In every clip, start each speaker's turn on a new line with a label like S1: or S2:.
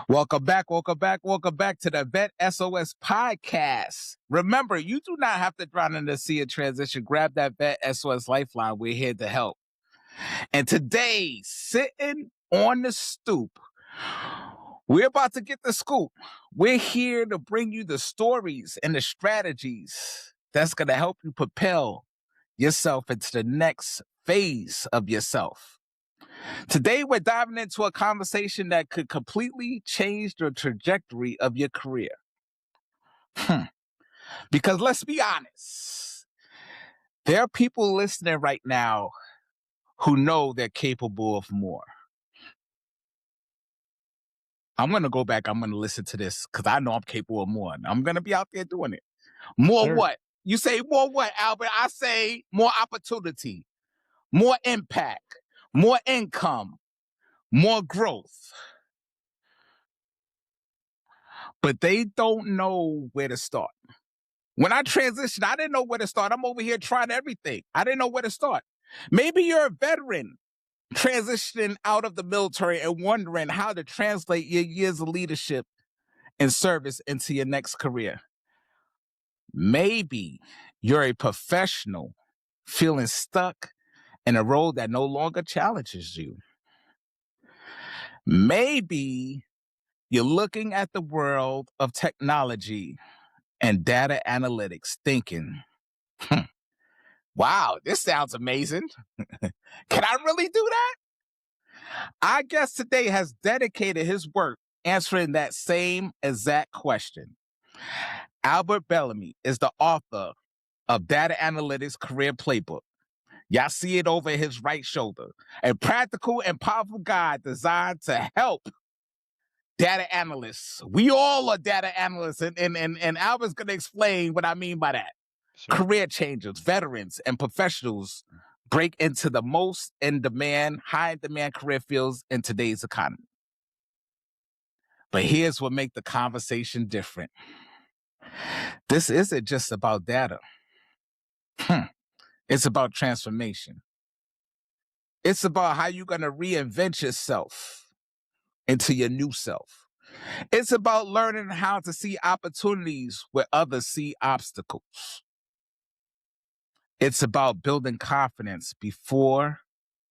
S1: Welcome back, welcome back, welcome back to the Vet S.O.S podcast. Remember, you do not have to drown in the sea of transition. Grab that Vet S.O.S Lifeline. We're here to help. And today, sitting on the stoop, we're about to get the scoop. We're here to bring you the stories and the strategies that's going to help you propel yourself into the next phase of yourself. Today, we're diving into a conversation that could completely change the trajectory of your career. Because let's be honest, there are people listening right now who know they're capable of more. I'm going to go back. I'm going to listen to this because I know I'm capable of more. I'm going to be out there doing it. More
S2: Sure.
S1: what? You say more what, Albert? I say more opportunity, more impact, more income, more growth. But they don't know where to start. When I transitioned, I didn't know where to start. I'm over here trying everything. I didn't know where to start. Maybe you're a veteran transitioning out of the military and wondering how to translate your years of leadership and service into your next career. Maybe you're a professional feeling stuck in a role that no longer challenges you. Maybe you're looking at the world of technology and data analytics thinking, wow, this sounds amazing. Can I really do that? Our guest today has dedicated his work answering that same exact question. Albert Bellamy is the author of Data Analytics Career Playbook. Y'all see it over his right shoulder. A practical and powerful guide designed to help data analysts. We all are data analysts, and Albert's going to explain what I mean by that.
S2: Sure.
S1: Career changers, veterans, and professionals break into the most in-demand, high-demand career fields in today's economy. But here's what makes the conversation different. This isn't just about data. It's about transformation. It's about how you're going to reinvent yourself into your new self. It's about learning how to see opportunities where others see obstacles. It's about building confidence before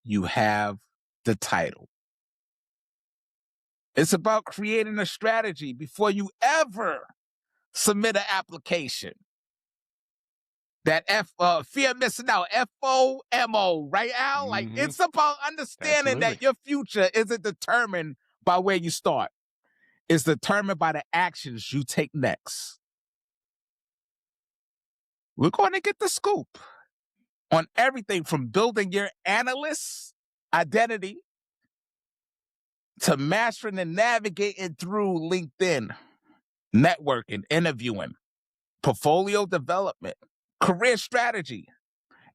S1: you have the title. It's about creating a strategy before you ever submit an application. That fear of missing out, FOMO, right, Al? Like, it's about understanding that your future isn't determined by where you start. It's determined by the actions you take next. We're going to get the scoop on everything from building your analyst identity to mastering and navigating through LinkedIn, networking, interviewing, portfolio development, career strategy,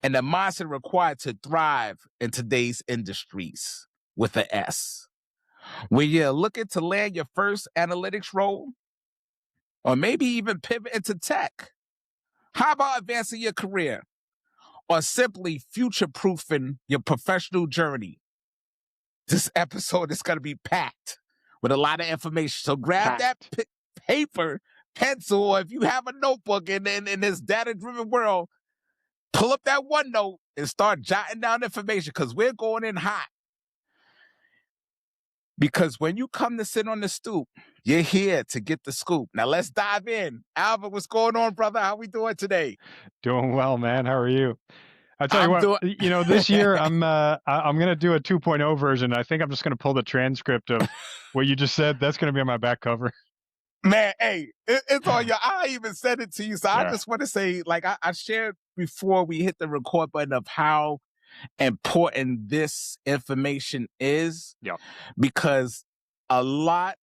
S1: and the mindset required to thrive in today's industries with an S. When you're looking to land your first analytics role, or maybe even pivot into tech, how about advancing your career or simply future-proofing your professional journey? This episode is going to be packed with a lot of information. So grab that paper, pencil, or if you have a notebook in this data-driven world, pull up that OneNote and start jotting down information because we're going in hot. Because when you come to sit on the stoop, you're here to get the scoop. Now let's dive in. Albert, what's going on, brother? How we doing today?
S2: Doing well, man. How are you? I tell you what, this year I'm going to do a 2.0 version. I think I'm just going to pull the transcript of what you just said. That's going to be on my back cover.
S1: Man, hey, it's on your. I even said it to you, so I just want to say, like I shared before we hit the record button of how important this information is.
S2: Yeah.
S1: Because a lot,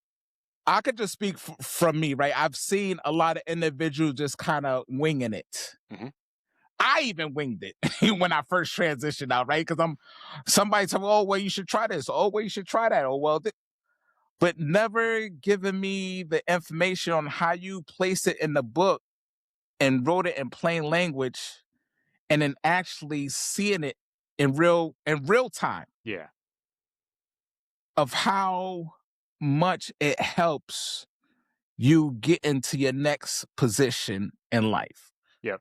S1: I could just speak from me, right? I've seen a lot of individuals just kind of winging it.
S2: Mm-hmm.
S1: I even winged it when I first transitioned out, right? Because somebody told me, oh, well, you should try this. Oh, well, you should try that. Oh, well, but never giving me the information on how you place it in the book and wrote it in plain language and then actually seeing it in real time.
S2: Yeah.
S1: Of how much it helps you get into your next position in life.
S2: Yep.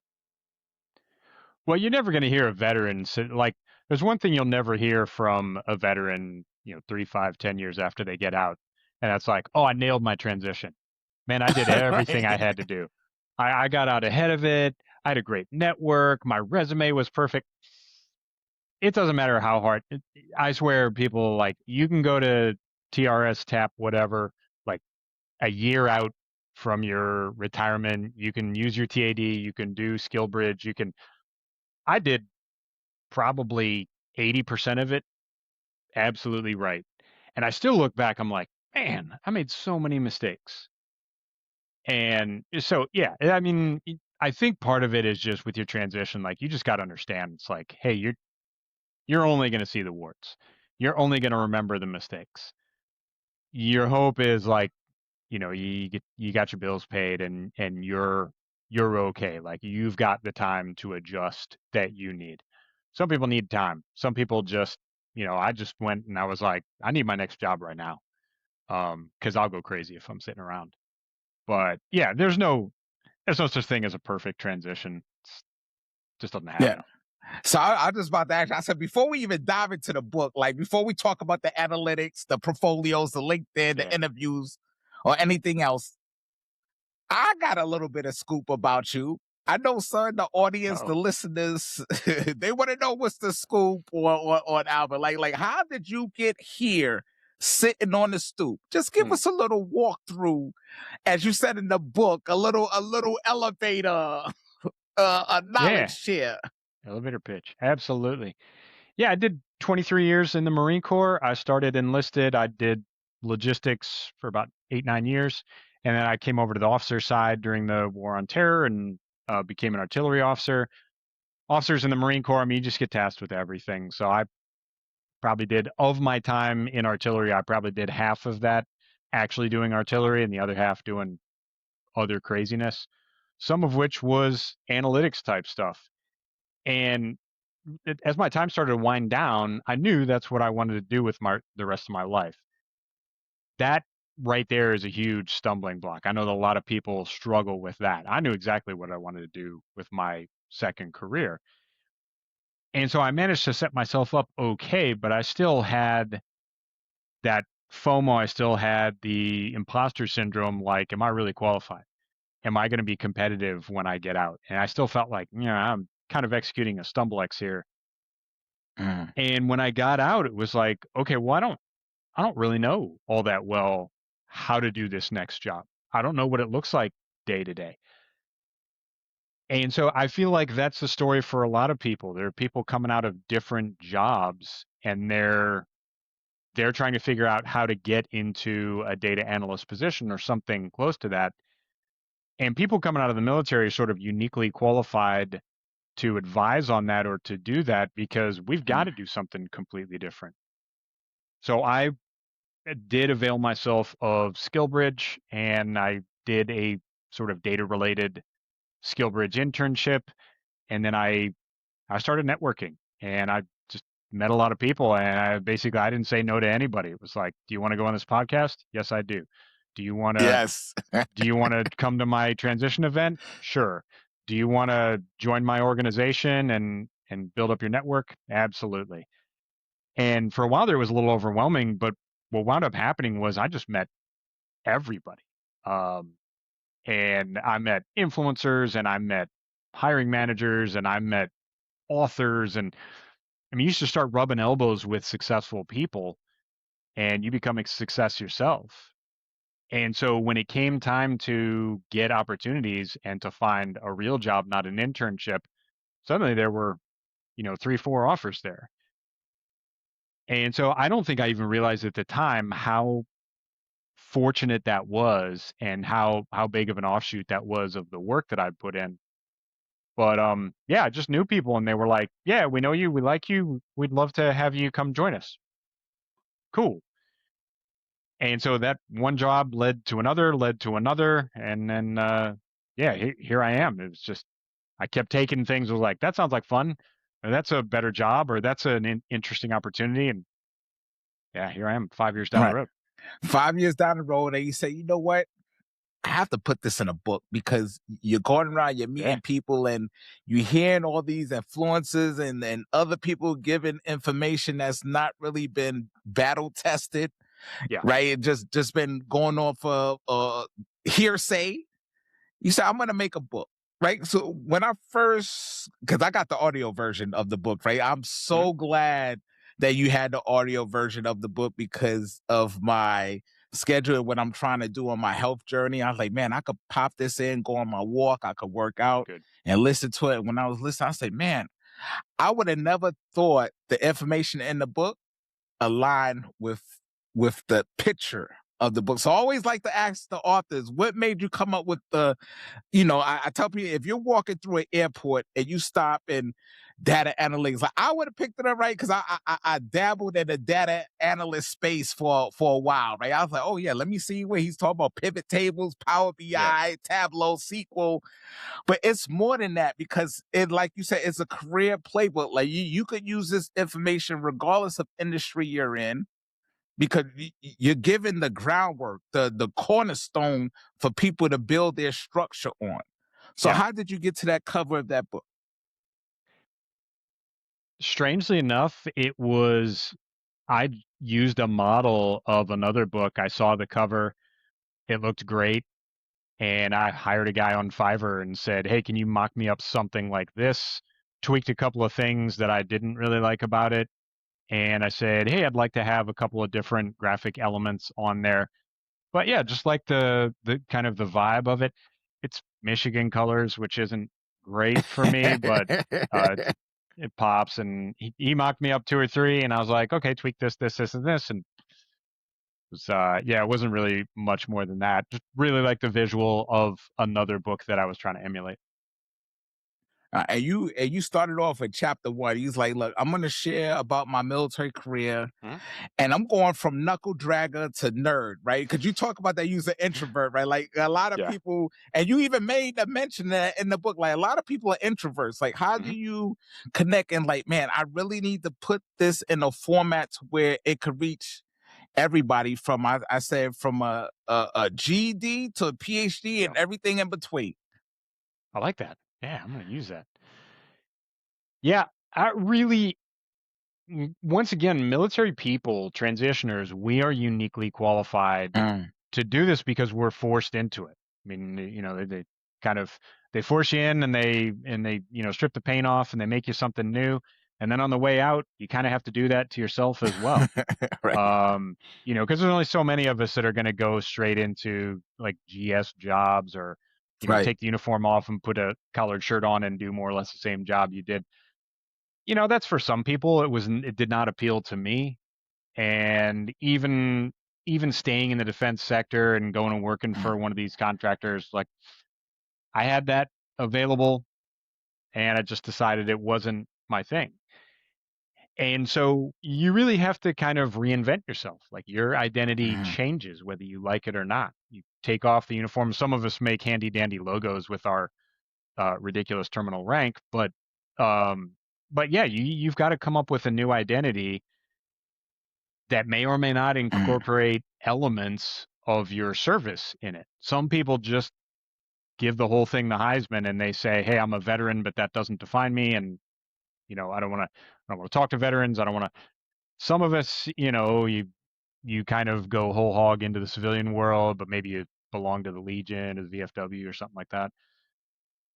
S2: Well, you're never going to hear a veteran say, like, there's one thing you'll never hear from a veteran, 3, 5, 10 years after they get out. And that's like, oh, I nailed my transition. Man, I did everything I
S1: Right.
S2: had to do. I got out ahead of it. I had a great network. My resume was perfect. It doesn't matter how hard. I swear, people, like, you can go to TRS, TAP, whatever, like a year out from your retirement. You can use your TAD. You can do SkillBridge. I did probably 80% of it absolutely right. And I still look back, I'm like, man, I made so many mistakes. And so, yeah, I mean, I think part of it is just with your transition, like, you just got to understand, it's like, hey, you're only going to see the warts. You're only going to remember the mistakes. Your hope is, like, you got your bills paid, and you're okay. Like, you've got the time to adjust that you need. Some people need time. Some people just, I just went and I was like, I need my next job right now. Because I'll go crazy if I'm sitting around. But yeah, there's no such thing as a perfect transition. Just doesn't
S1: Yeah.
S2: happen.
S1: So I just about to ask you, I said, before we even dive into the book, like before we talk about the analytics, the portfolios, the LinkedIn, the interviews, or anything else, I got a little bit of scoop about you. I know, sir, the audience, the listeners, they want to know what's the scoop on Albert. Like, how did you get here sitting on the stoop? Just give us a little walkthrough, as you said in the book, a little elevator, a knowledge share.
S2: Elevator pitch. Absolutely. Yeah, I did 23 years in the Marine Corps. I started enlisted. I did logistics for about 8, 9 years. And then I came over to the officer side during the War on Terror and became an artillery officer. Officers in the Marine Corps, I mean, you just get tasked with everything. So I probably did, of my time in artillery, I probably did half of that actually doing artillery and the other half doing other craziness, some of which was analytics type stuff. And as my time started to wind down, I knew that's what I wanted to do with the rest of my life. That right there is a huge stumbling block. I know that a lot of people struggle with that. I knew exactly what I wanted to do with my second career. And so I managed to set myself up okay, but I still had that FOMO. I still had the imposter syndrome, like, am I really qualified? Am I going to be competitive when I get out? And I still felt like, I'm kind of executing a StumbleX here. And when I got out, it was like, okay, well, I don't really know all that well how to do this next job. I don't know what it looks like day to day. And so I feel like that's the story for a lot of people. There are people coming out of different jobs and they're trying to figure out how to get into a data analyst position or something close to that. And people coming out of the military are sort of uniquely qualified to advise on that or to do that because we've got to do something completely different. So I did avail myself of SkillBridge, and I did a sort of data related SkillBridge internship. And then I started networking, and I just met a lot of people, and I didn't say no to anybody. It was like, do you want to go on this podcast? Yes, I do. Do you want to
S1: Yes.
S2: do you want to come to my transition event? Sure. Do you want to join my organization and build up your network? Absolutely. And for a while there, it was a little overwhelming, but what wound up happening was I just met everybody. Um, and I met influencers, and I met hiring managers, and I met authors. And I mean, you used to start rubbing elbows with successful people and you become a success yourself. And so when it came time to get opportunities and to find a real job, not an internship, suddenly there were, 3, 4 offers there. And so I don't think I even realized at the time how fortunate that was and how big of an offshoot that was of the work that I put in. But yeah, I just knew people and they were like, "Yeah, we know you, we like you, we'd love to have you come join us." Cool. And so that one job led to another, and then yeah, here I am. It was just I kept taking things. Was like, that sounds like fun, or that's a better job, or that's an interesting opportunity, and yeah, here I am 5 years down the
S1: Right.
S2: road.
S1: 5 years down the road, and you say, you know what? I have to put this in a book because you're going around, you're
S2: Yeah.
S1: meeting people, and you're hearing all these influences and other people giving information that's not really been battle tested,
S2: Yeah.
S1: right? It just been going off of hearsay. You say, I'm gonna make a book, right? So when I first, because I got the audio version of the book, right? I'm
S2: Mhm.
S1: so glad that you had the audio version of the book because of my schedule and what I'm trying to do on my health journey. I was like, man, I could pop this in, go on my walk, I could work out
S2: Good.
S1: and listen to it. When I was listening, I said, man, I would have never thought the information in the book aligned with the picture of the book. So I always like to ask the authors, what made you come up with the, I tell people, if you're walking through an airport and you stop in data analytics, like I would have picked it up, right? Because I dabbled in the data analyst space for a while, right? I was like, oh yeah, let me see where he's talking about pivot tables, Power
S2: Yeah.
S1: BI, Tableau, SQL. But it's more than that because it, like you said, it's a career playbook. Like you could use this information regardless of industry you're in because you're given the groundwork, the cornerstone for people to build their structure on. So
S2: Yeah.
S1: how did you get to that cover of that book?
S2: Strangely enough, I used a model of another book. I saw the cover, it looked great, and I hired a guy on Fiverr and said, "Hey, can you mock me up something like this?" Tweaked a couple of things that I didn't really like about it, and I said, "Hey, I'd like to have a couple of different graphic elements on there." But yeah, just like the kind of the vibe of it. It's Michigan colors, which isn't great for me, but it pops. And he mocked me up two or three, and I was like, okay, tweak this, and this, and it was yeah, it wasn't really much more than that. Just really like the visual of another book that I was trying to emulate.
S1: And you started off at chapter one. He's like, look, I'm gonna share about my military career,
S2: Mhm.
S1: and I'm going from knuckle dragger to nerd, right? Because you talk about that user introvert, right? Like a lot of
S2: Yeah.
S1: people, and you even made a mention that in the book. Like a lot of people are introverts. Like, how do
S2: Mhm.
S1: you connect? And like, man, I really need to put this in a format to where it could reach everybody from I said from a GED to a PhD
S2: Yeah.
S1: and everything in between.
S2: I like that. Yeah, I'm gonna use that. Yeah, I really once again, military people, transitioners, we are uniquely qualified
S1: Mm.
S2: to do this because we're forced into it. I mean, they kind of they force you in, and they strip the paint off, and they make you something new. And then on the way out, you kind of have to do that to yourself as well.
S1: Right,
S2: Because there's only so many of us that are going to go straight into like GS jobs, or
S1: right.
S2: take the uniform off and put a collared shirt on and do more or less the same job you did. That's for some people. It did not appeal to me. And even staying in the defense sector and going and working
S1: Mm.
S2: for one of these contractors, like I had that available, and I just decided it wasn't my thing. And so you really have to kind of reinvent yourself. Like your identity
S1: Mm.
S2: changes whether you like it or not. You take off the uniform. Some of us make handy dandy logos with our ridiculous terminal rank, um, but yeah, you've got to come up with a new identity that may or may not
S1: Mm.
S2: incorporate elements of your service in it. Some people just give the whole thing the Heisman and they say, "Hey, I'm a veteran, but that doesn't define me." And I don't want to talk to veterans. I don't want to. Some of us, you kind of go whole hog into the civilian world, but maybe you belong to the Legion or the VFW or something like that.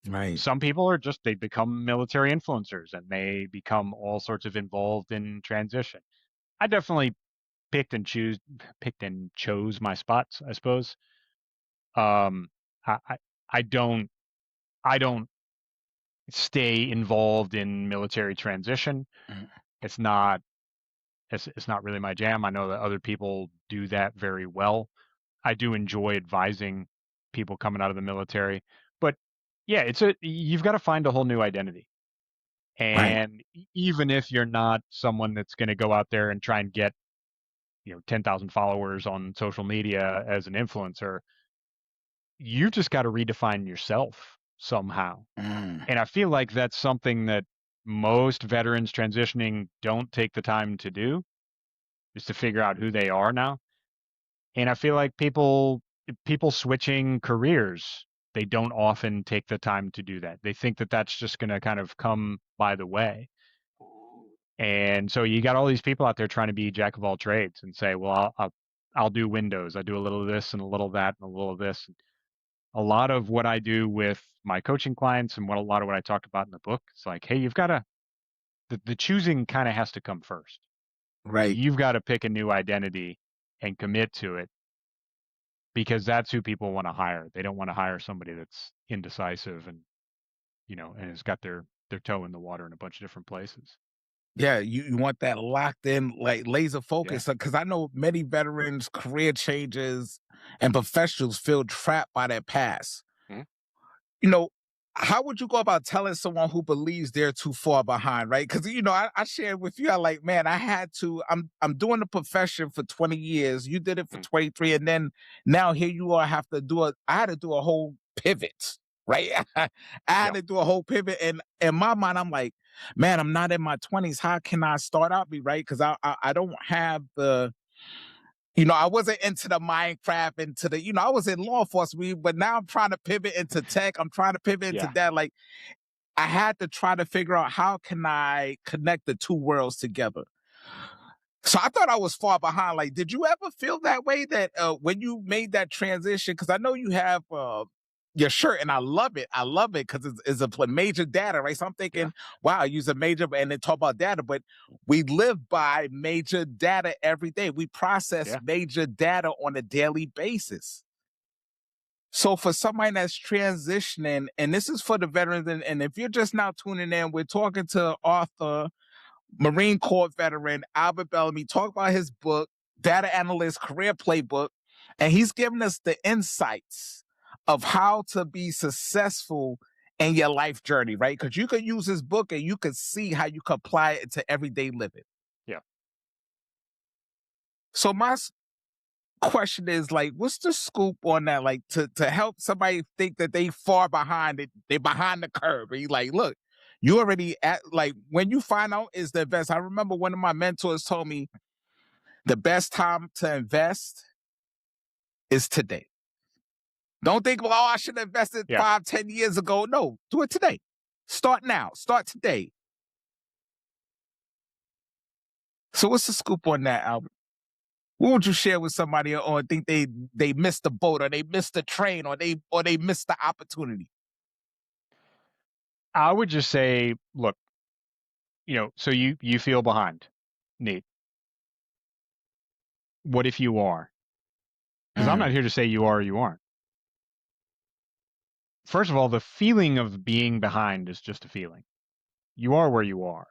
S1: Right.
S2: Some people are just they become military influencers and they become all sorts of involved in transition. I definitely picked and chose my spots, I suppose. Um, I, I I don't stay involved in military transition.
S1: Mm.
S2: It's not it's not really my jam. I know that other people do that very well. I do enjoy advising people coming out of the military, but yeah, you've got to find a whole new identity.
S1: Right.
S2: And even if you're not someone that's going to go out there and try and get 10,000 followers on social media as an influencer, you just got to redefine yourself somehow.
S1: Mm.
S2: And I feel like that's something that most veterans transitioning don't take the time to do, is to figure out who they are now. And I feel like people switching careers, they don't often take the time to do that. They think that that's just going to kind of come by the way. And so you got all these people out there trying to be jack of all trades and say, well, I'll do Windows. I do a little of this and a little of that and a little of this. A lot of what I do with my coaching clients and a lot of what I talked about in the book, it's like, hey, you've got to, the choosing kind of has to come first.
S1: Right.
S2: You've got to pick a new identity and commit to it, because that's who people want to hire. They don't want to hire somebody that's indecisive and, and has got their toe in the water in a bunch of different places.
S1: Yeah, you want that locked in, like laser
S2: Yeah.
S1: focus. Because I know many veterans, career changes, and professionals feel trapped by their past.
S2: Mhm.
S1: You know, how would you go about telling someone who believes they're too far behind, right? Because I shared with you, I like, man, I had to. I'm doing the profession for 20 years. You did it for
S2: Mhm.
S1: 23, and then now here you are. Have to do a. I had to do a whole pivot, right? I had
S2: Yeah.
S1: to do a whole pivot, and in my mind, I'm like, man, I'm not in my 20s. How can I start out me right? Because I don't have the I wasn't into the Minecraft, into the, I was in law enforcement, but now I'm trying to pivot into tech. I'm trying to pivot into
S2: Yeah.
S1: that. Like I had to try to figure out how can I connect the two worlds together. So I thought I was far behind. Like, did you ever feel that way that when you made that transition? Because I know you have your shirt, and I love it. I love it because it's a major data, right? So I'm
S2: Yeah.
S1: thinking, wow, I use a major, and then talk about data, but we live by major data every day. We process
S2: Yeah.
S1: major data on a daily basis. So for somebody that's transitioning, and this is for the veterans, and if you're just now tuning in, we're talking to author, Marine Corps veteran Albert Bellamy, talk about his book, Data Analytics Career Playbook, and he's giving us the insights of how to be successful in your life journey, right? Because you could use his book and you could see how you could apply it to everyday living.
S2: Yeah.
S1: So my question is like, what's the scoop on that? Like to help somebody think that they far behind it, they behind the curve. And you like, look, you already at like when you find out is the best. I remember one of my mentors told me the best time to invest is today. Don't think, well, oh, I should have invested
S2: Yeah.
S1: 5, 10 years ago. No, do it today. Start now. Start today. So what's the scoop on that, Albert? What would you share with somebody or think they missed the boat or they missed the train or they missed the opportunity?
S2: I would just say, look, so you feel behind. Neat. What if you are? Because I'm not
S1: Mm,
S2: here to say you are or you aren't. First of all, the feeling of being behind is just a feeling. You are where you are.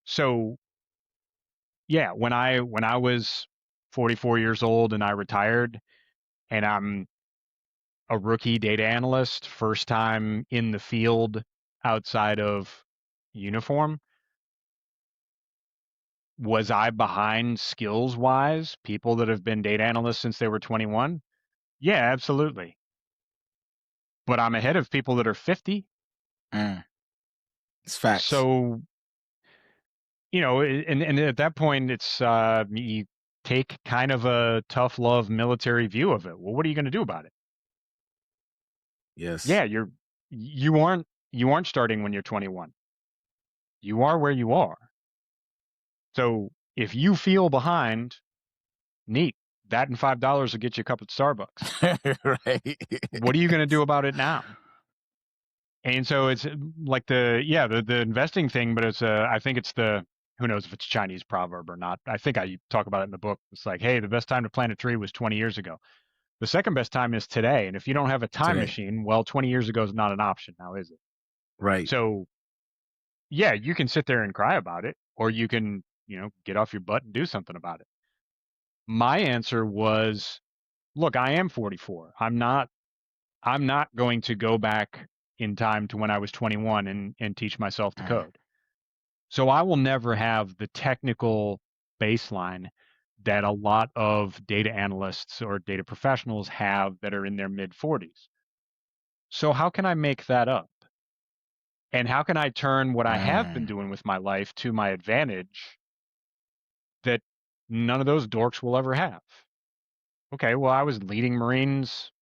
S2: So yeah, when I was 44 years old and I retired, and I'm a rookie data analyst, first time in the field outside of uniform, was I behind skills wise people that have been data analysts since they were 21? Yeah, absolutely. But I'm ahead of people that are 50.
S1: mm. It's facts.
S2: So, and at that point, it's you take kind of a tough love military view of it. Well, what are you going to do about it?
S1: Yes.
S2: Yeah, you aren't starting when you're 21. You are where you are. So if you feel behind, neat. That and $5 will get you a cup at Starbucks.
S1: Right.
S2: What are you going to do about it now? And so it's like the investing thing, but I think it's who knows if it's a Chinese proverb or not. I think I talk about it in the book. It's like, hey, the best time to plant a tree was 20 years ago. The second best time is today. And if you don't have a time
S1: Today.
S2: machine, well, 20 years ago is not an option now, is it?
S1: Right.
S2: So yeah, you can sit there and cry about it, or you can, get off your butt and do something about it. My answer was, look, I am 44. I'm not going to go back in time to when I was 21 and teach myself to
S1: Mm,
S2: code. So I will never have the technical baseline that a lot of data analysts or data professionals have that are in their mid 40s. So how can I make that up? And how can I turn what I have been
S1: mm.
S2: doing with my life to my advantage that none of those dorks will ever have. Okay, well, I was leading Marines,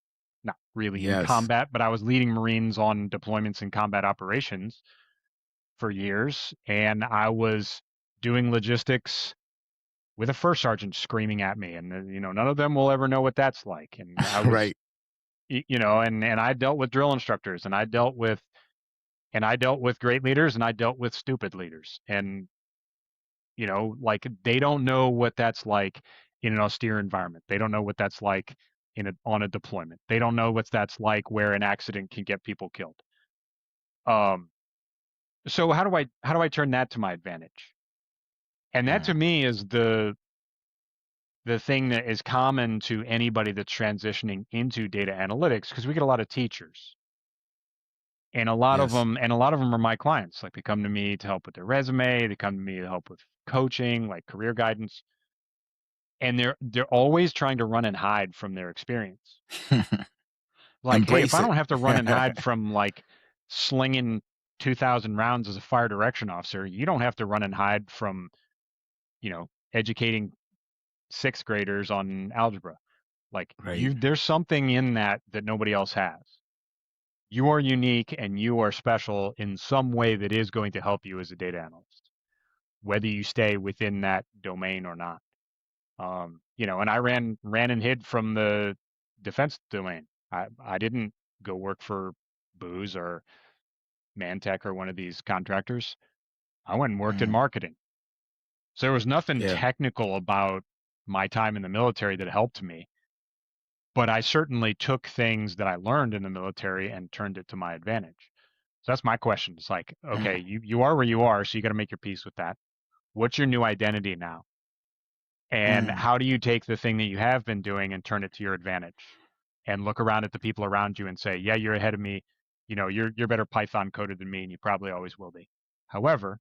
S2: not really in
S1: Yes.
S2: combat, but I was leading Marines on deployments and combat operations for years, and I was doing logistics with a first sergeant screaming at me, and none of them will ever know what that's like. And I was,
S1: Right.
S2: and I dealt with drill instructors, and I dealt with great leaders, and I dealt with stupid leaders, and like they don't know what that's like in an austere environment. They don't know what that's like on a deployment. They don't know what that's like where an accident can get people killed. Um, so how do I turn that to my advantage? And that to
S1: Mm.
S2: me is the thing that is common to anybody that's transitioning into data analytics, because we get a lot of teachers, and a lot of
S1: Yes.
S2: them are my clients. Like, they come to me to help with their resume, they come to me to help with coaching, like career guidance, and they're always trying to run and hide from their experience. Like, hey, if
S1: Embrace
S2: I
S1: it.
S2: don't have to run and hide from like slinging 2,000 rounds as a fire direction officer, you don't have to run and hide from educating sixth graders on algebra. Like,
S1: Right.
S2: there's something in that nobody else has. You are unique and you are special in some way that is going to help you as a data analyst, whether you stay within that domain or not. And I ran and hid from the defense domain. I didn't go work for Booz or Mantech or one of these contractors. I went and worked in
S1: Mm.
S2: marketing. So there was nothing
S1: Yeah.
S2: technical about my time in the military that helped me, but I certainly took things that I learned in the military and turned it to my advantage. So that's my question. It's like, okay,
S1: Mm.
S2: you are where you are, so you got to make your peace with that. What's your new identity now? And
S1: Mm.
S2: how do you take the thing that you have been doing and turn it to your advantage? And look around at the people around you and say, yeah, you're ahead of me. You're better Python coded than me, and you probably always will be. However,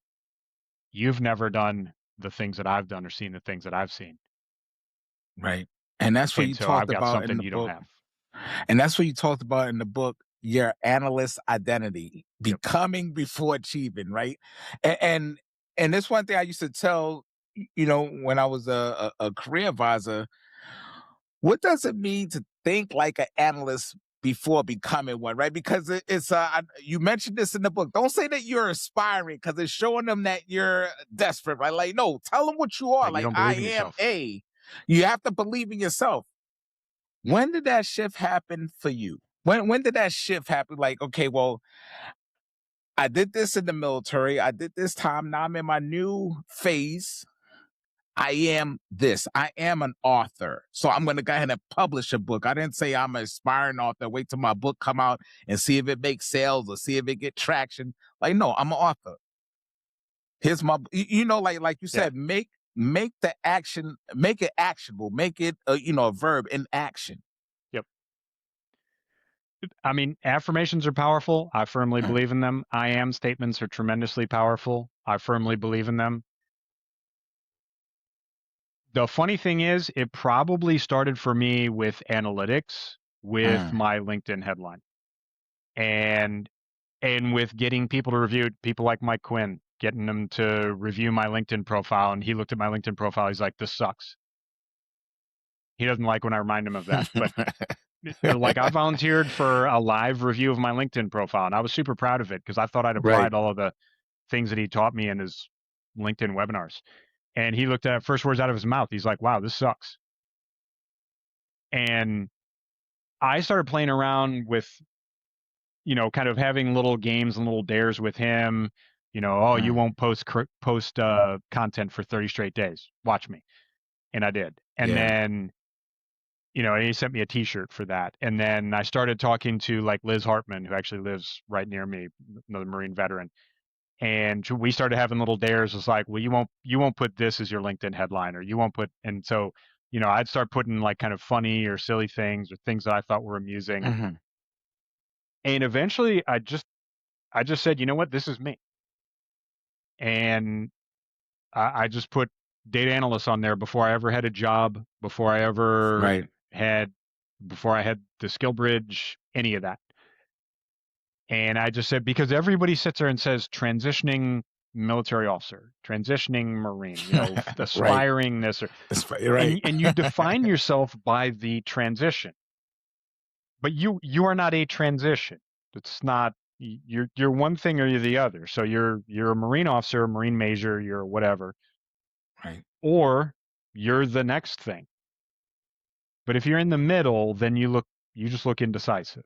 S2: you've never done the things that I've done or seen the things that I've seen.
S1: Right. And that's what
S2: And
S1: you
S2: so I've
S1: talked
S2: got
S1: about in
S2: something
S1: the
S2: you don't
S1: book.
S2: have.
S1: And that's what you talked about in the book, your analyst identity,
S2: Yep.
S1: becoming before achieving, right? And this one thing I used to tell, when I was a career advisor, what does it mean to think like an analyst before becoming one, right? Because you mentioned this in the book. Don't say that you're aspiring because it's showing them that you're desperate, right? Like, no, tell them what you are.
S2: Like, you
S1: Like,
S2: don't
S1: I
S2: believe in
S1: am
S2: yourself.
S1: a. You have to believe in yourself. When did that shift happen for you? When did that shift happen? Like, okay, well, I did this in the military. I did this time. Now I'm in my new phase. I am this. I am an author. So I'm going to go ahead and publish a book. I didn't say I'm an aspiring author. Wait till my book come out and see if it makes sales or see if it get traction. Like, no, I'm an author. Here's my, like you
S2: Yeah.
S1: said, make the action, make it actionable, make it, a verb in action.
S2: Yep. I mean, affirmations are powerful. I firmly
S1: Mm,
S2: believe in them. I am statements are tremendously powerful. I firmly believe in them. The funny thing is, it probably started for me with analytics, with
S1: mm,
S2: my LinkedIn headline, and with getting people to review it, people like Mike Quinn, getting them to review my LinkedIn profile. And he looked at my LinkedIn profile. He's like, "This sucks." He doesn't like when I remind him of that. But like, I volunteered for a live review of my LinkedIn profile, and I was super proud of it because I thought I'd
S1: right.
S2: applied all of the things that he taught me in his LinkedIn webinars. And he looked at first words out of his mouth. He's like, "Wow, this sucks." And I started playing around with, kind of having little games and little dares with him. Oh, you
S1: Mm,
S2: won't post content for 30 straight days. Watch me. And I did. And
S1: yeah.
S2: then, and he sent me a T-shirt for that. And then I started talking to like Liz Hartman, who actually lives right near me, another Marine veteran. And we started having little dares. It's like, well, you won't put this as your LinkedIn headline, or you won't put. And so, I'd start putting like kind of funny or silly things or things that I thought were amusing.
S1: Mhm.
S2: And eventually, I just said, you know what, this is me. And I just put data analyst on there before I ever had a job,
S1: Right.
S2: had, before I had the skill bridge, any of that. And I just said, because everybody sits there and says transitioning military officer, transitioning Marine,
S1: right.
S2: aspiring this,
S1: Right.
S2: and you define yourself by the transition, but you are not a transition. It's not you're one thing or you're the other. So you're a Marine officer, a Marine major, you're whatever,
S1: Right.
S2: or you're the next thing. But if you're in the middle, then you just look indecisive.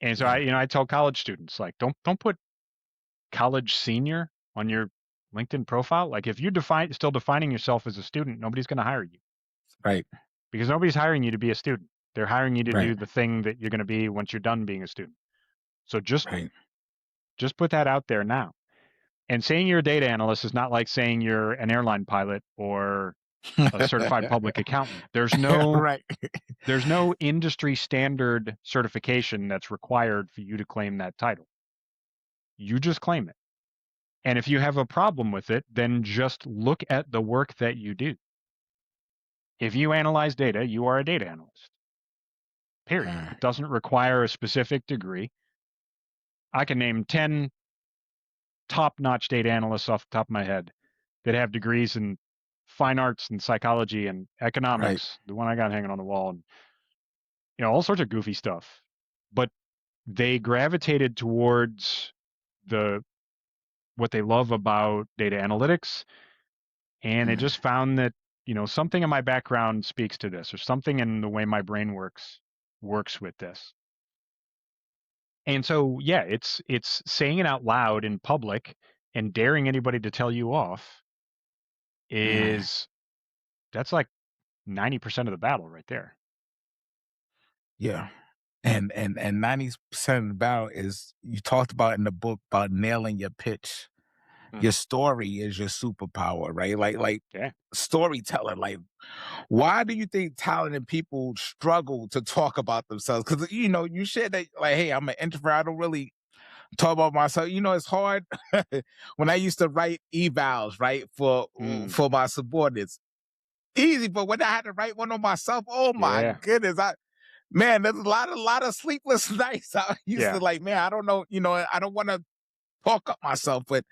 S2: And so
S1: Yeah.
S2: I tell college students, like, don't put college senior on your LinkedIn profile. Like, if you're still defining yourself as a student, nobody's going to hire you,
S1: Right.
S2: because nobody's hiring you to be a student. They're hiring you to
S1: Right.
S2: do the thing that you're going to be once you're done being a student. So
S1: Right.
S2: just put that out there now. And saying you're a data analyst is not like saying you're an airline pilot or a certified public accountant.
S1: Right.
S2: There's no industry standard certification that's required for you to claim that title. You just claim it. And if you have a problem with it, then just look at the work that you do. If you analyze data, you are a data analyst. Period.
S1: Mm,
S2: It doesn't require a specific degree. I can name 10 top-notch data analysts off the top of my head that have degrees in fine arts and psychology and
S1: right.
S2: economics, the one I got hanging on the wall, and all sorts of goofy stuff. But they gravitated towards the what they love about data analytics, and they
S1: Mm,
S2: just found that something in my background speaks to this, or something in the way my brain works with this. And so yeah, it's saying it out loud in public and daring anybody to tell you off
S1: mm.
S2: is that's like 90% of the battle right there.
S1: Yeah. And 90% of the battle is, you talked about in the book about nailing your pitch. Your
S2: Mhm.
S1: story is your superpower, right? Like
S2: Yeah.
S1: storytelling. Like, why do you think talented people struggle to talk about themselves? Because you said that, like, hey, I'm an introvert. I don't really talk about myself. It's hard when I used to write evals, right, for
S2: Mm.
S1: for my subordinates. Easy, but when I had to write one on myself, oh my
S2: Yeah.
S1: goodness, man, there's a lot of sleepless nights. I used to,
S2: Yeah.
S1: like, man, I don't know, I don't want to talk up myself, but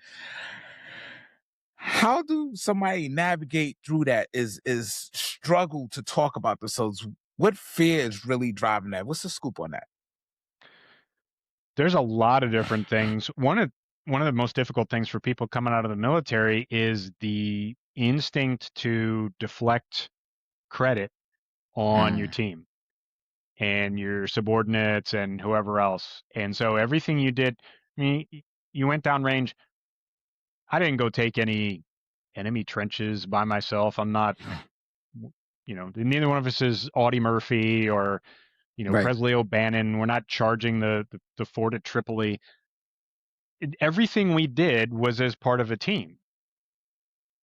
S1: how do somebody navigate through that? Is struggle to talk about themselves? What fear is really driving that? What's the scoop on that?
S2: There's a lot of different things. One of the most difficult things for people coming out of the military is the instinct to deflect credit on your
S1: Mm,
S2: team and your subordinates and whoever else. And so everything you did, I mean, you went downrange. I didn't go take any enemy trenches by myself. I'm not, neither one of us is Audie Murphy or,
S1: right,
S2: Presley O'Bannon. We're not charging the fort at Tripoli. Everything we did was as part of a team.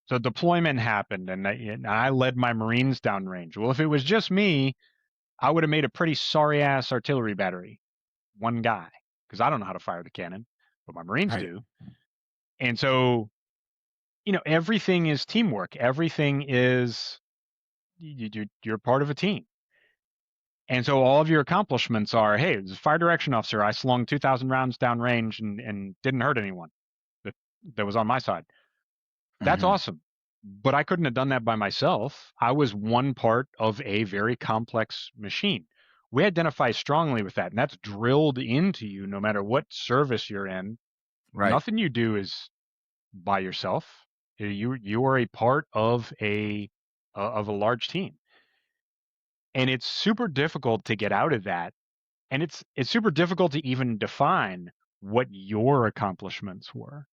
S2: So deployment happened, and I led my Marines downrange. Well, if it was just me, I would have made a pretty sorry ass artillery battery, one guy, because I don't know how to fire the cannon, but my Marines
S1: right.
S2: do. And so, everything is teamwork. Everything is you're part of a team. And so all of your accomplishments are, hey, as a fire direction officer, I slung 2,000 rounds downrange and didn't hurt anyone that was on my side. That's
S1: Hmm.
S2: awesome. But I couldn't have done that by myself. I was one part of a very complex machine. We identify strongly with that, and that's drilled into you no matter what service you're in.
S1: Right.
S2: Nothing you do is by yourself. You are a part of a large team. And it's super difficult to get out of that. And it's super difficult to even define what your accomplishments were.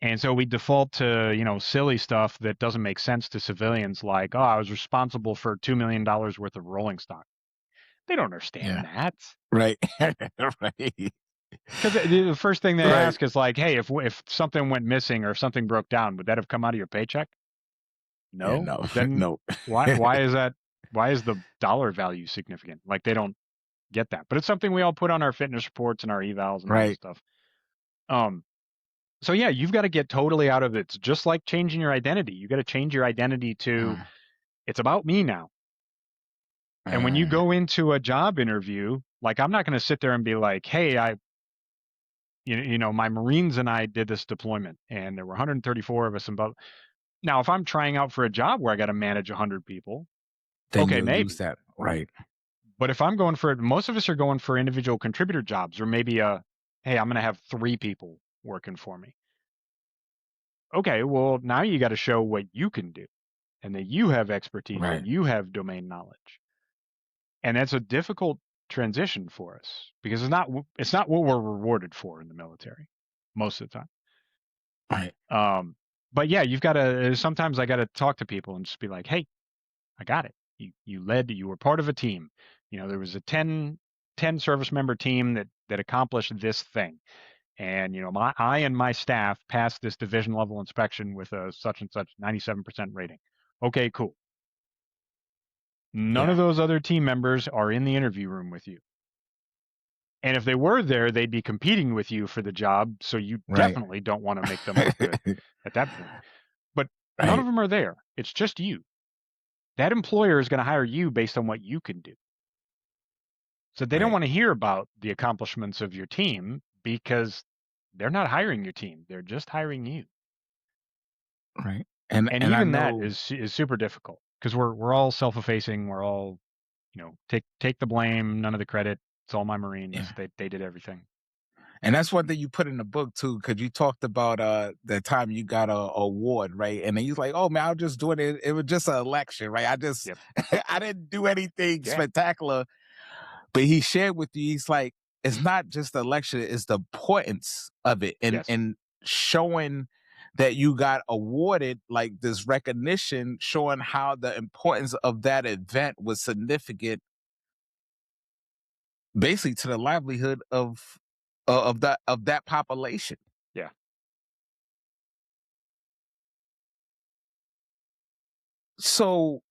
S2: And so we default to, silly stuff that doesn't make sense to civilians, like, oh, I was responsible for $2 million worth of rolling stock. They don't
S1: Yeah.
S2: understand that.
S1: Right. Right.
S2: Because the first thing they
S1: Right.
S2: ask is like, hey, if something went missing or if something broke down, would that have come out of your paycheck?
S1: Yeah.
S2: No.
S1: No.
S2: Then
S1: No.
S2: why is that? Why is the dollar value significant? Like they don't get that. But it's something we all put on our fitness reports and our evals and all this
S1: Right.
S2: stuff. Um, So yeah, you've got to get totally out of it. It's just like changing your identity. You got to change your identity to
S1: Mm,
S2: it's about me now. And when you
S1: mm,
S2: go into a job interview, like I'm not going to sit there and be like, "Hey, my Marines and I did this deployment, and there were 134 of us. Now, if I'm trying out for a job where I got to manage 100 people,
S1: Then
S2: okay,
S1: you'll use
S2: maybe.
S1: that. Right.
S2: But if I'm going for most of us are going for individual contributor jobs, or maybe hey, I'm going to have 3 people working for me. Okay, well, now you got to show what you can do, and that you have expertise
S1: Right.
S2: and you have domain knowledge. And that's a difficult transition for us because it's not what we're rewarded for in the military most of the time.
S1: Right.
S2: But yeah, you've got to sometimes I got to talk to people and just be like, hey, I got it. You were part of a team. There was a 10 service member team that accomplished this thing. And I and my staff passed this division level inspection with a such and such 97% rating. Okay, cool. None
S1: Yeah.
S2: of those other team members are in the interview room with you. And if they were there, they'd be competing with you for the job. So you
S1: Right.
S2: definitely don't want to make them look good at that point. But none of
S1: Right.
S2: them are there. It's just you. That employer is going to hire you based on what you can do. So they don't
S1: Right.
S2: want to hear about the accomplishments of your team because they're not hiring your team. They're just hiring you.
S1: Right. And
S2: And
S1: I
S2: even that
S1: know.
S2: is super difficult because we're all self-effacing. We're all, take the blame, none of the credit. It's all my Marines.
S1: Yeah.
S2: They did everything.
S1: And that's one thing you put in the book too, because you talked about the time you got a award, right? And then he's like, "Oh man, I was just doing it. It was just an election, right? I just
S2: Yep.
S1: I didn't do anything
S2: Yeah.
S1: spectacular." But he shared with you, he's like, "It's not just the election; it's the importance of it, and
S2: Yes.
S1: showing that you got awarded like this recognition, showing how the importance of that event was significant, basically to the livelihood of that population."
S2: Yeah.
S1: So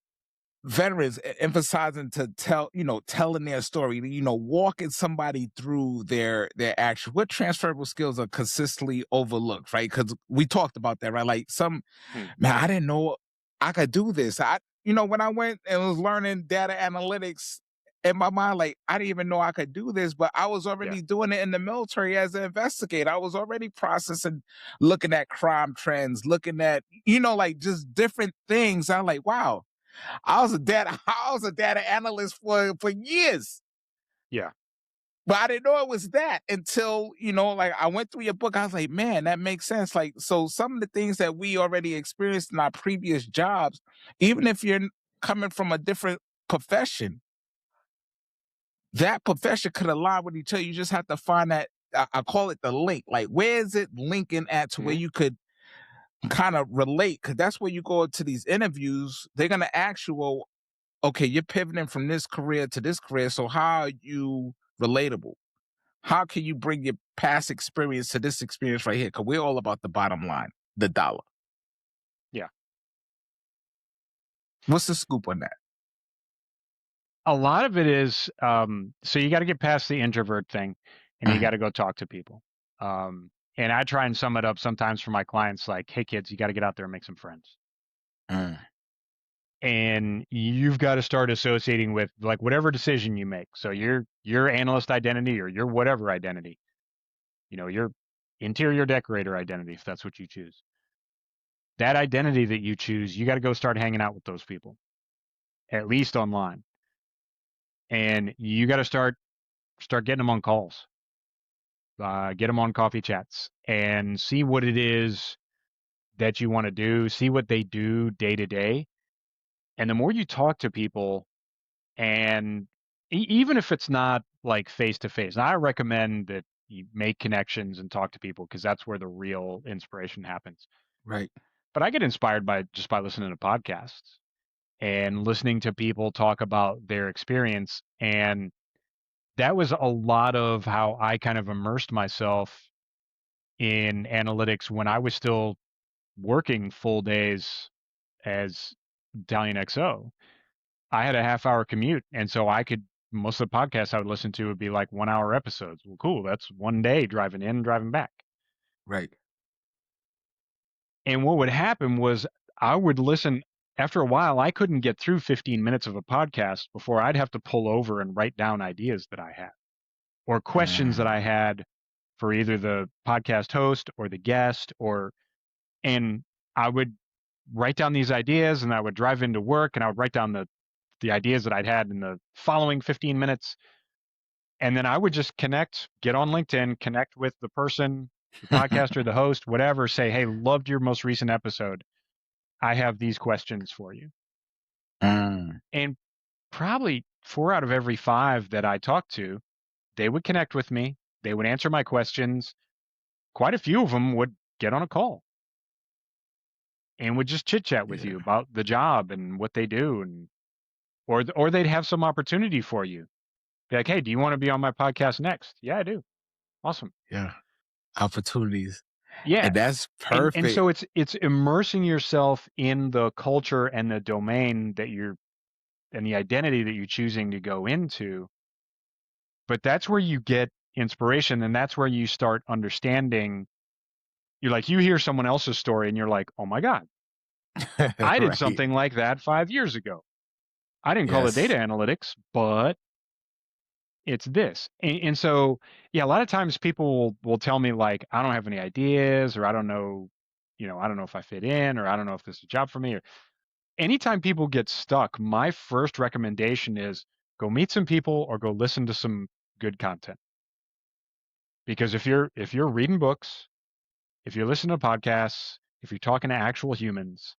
S1: veterans emphasizing to telling their story, walking somebody through their action, what transferable skills are consistently overlooked, right? Because we talked about that, right? Like some,
S2: Hmm.
S1: man, I didn't know I could do this. When I went and was learning data analytics, in my mind, like I didn't even know I could do this, but I was
S2: Yeah.
S1: already doing it in the military as an investigator. I was already processing, looking at crime trends, looking at, like just different things. I'm like, wow, I was a data analyst for years,
S2: Yeah.
S1: but I didn't know it was that until, like I went through your book. I was like, man, that makes sense. Like, so some of the things that we already experienced in our previous jobs, even if you're coming from a different profession, that profession could align with each other. You just have to find that. I call it the link. Like, where is it linking at to where
S2: Hmm.
S1: you could kind of relate? Because that's where you go to these interviews. They're gonna ask you, well, okay, you're pivoting from this career to this career. So how are you relatable? How can you bring your past experience to this experience right here? Because we're all about the bottom line, the dollar.
S2: Yeah.
S1: What's the scoop on that?
S2: A lot of it is so you got to get past the introvert thing and you got to go talk to people. And I try and sum it up sometimes for my clients like, hey kids, you got to get out there and make some friends.
S1: Mm.
S2: And you've got to start associating with like whatever decision you make. So your analyst identity or your whatever identity, your interior decorator identity, if that's what you choose. That identity that you choose, you got to go start hanging out with those people, at least online. And you got to start getting them on calls, get them on coffee chats, and see what it is that you want to do. See what they do day to day. And the more you talk to people, and even if it's not like face to face, I recommend that you make connections and talk to people because that's where the real inspiration happens.
S1: Right.
S2: But I get inspired by just by listening to podcasts and listening to people talk about their experience. And that was a lot of how I kind of immersed myself in analytics when I was still working full days as Italian XO. I had a half-hour commute, and so I could most of the podcasts I would listen to would be like 1 hour episodes. Well, cool. That's one day driving in, driving back.
S1: Right.
S2: And what would happen was I would listen after a while, I couldn't get through 15 minutes of a podcast before I'd have to pull over and write down ideas that I had or questions that
S1: Mm.
S2: I had for either the podcast host or the guest, and I would write down these ideas, and I would drive into work and I would write down the ideas that I'd had in the following 15 minutes. And then I would just get on LinkedIn, connect with the person, the podcaster, the host, whatever, say, hey, loved your most recent episode. I have these questions for you.
S1: Mm.
S2: And probably 4 out of every 5 that I talked to, they would connect with me. They would answer my questions. Quite a few of them would get on a call and would just chit chat with
S1: Yeah.
S2: you about the job and what they do, and or they'd have some opportunity for you. Be like, hey, do you want to be on my podcast next? Yeah, I do. Awesome.
S1: Yeah. Opportunities.
S2: Yeah.
S1: And that's
S2: And
S1: perfect.
S2: so it's immersing yourself in the culture and the domain and the identity that you're choosing to go into. But that's where you get inspiration, and that's where you start understanding. You're like, you hear someone else's story and you're like, oh my God, I did
S1: Right.
S2: something like that 5 years ago. I didn't call it data
S1: Yes.
S2: analytics, but it's this. And so, yeah, a lot of times people will tell me like, I don't have any ideas, or I don't know, I don't know if I fit in, or I don't know if this is a job for me. Or anytime people get stuck, my first recommendation is go meet some people or go listen to some good content. Because if you're reading books, if you're listening to podcasts, if you're talking to actual humans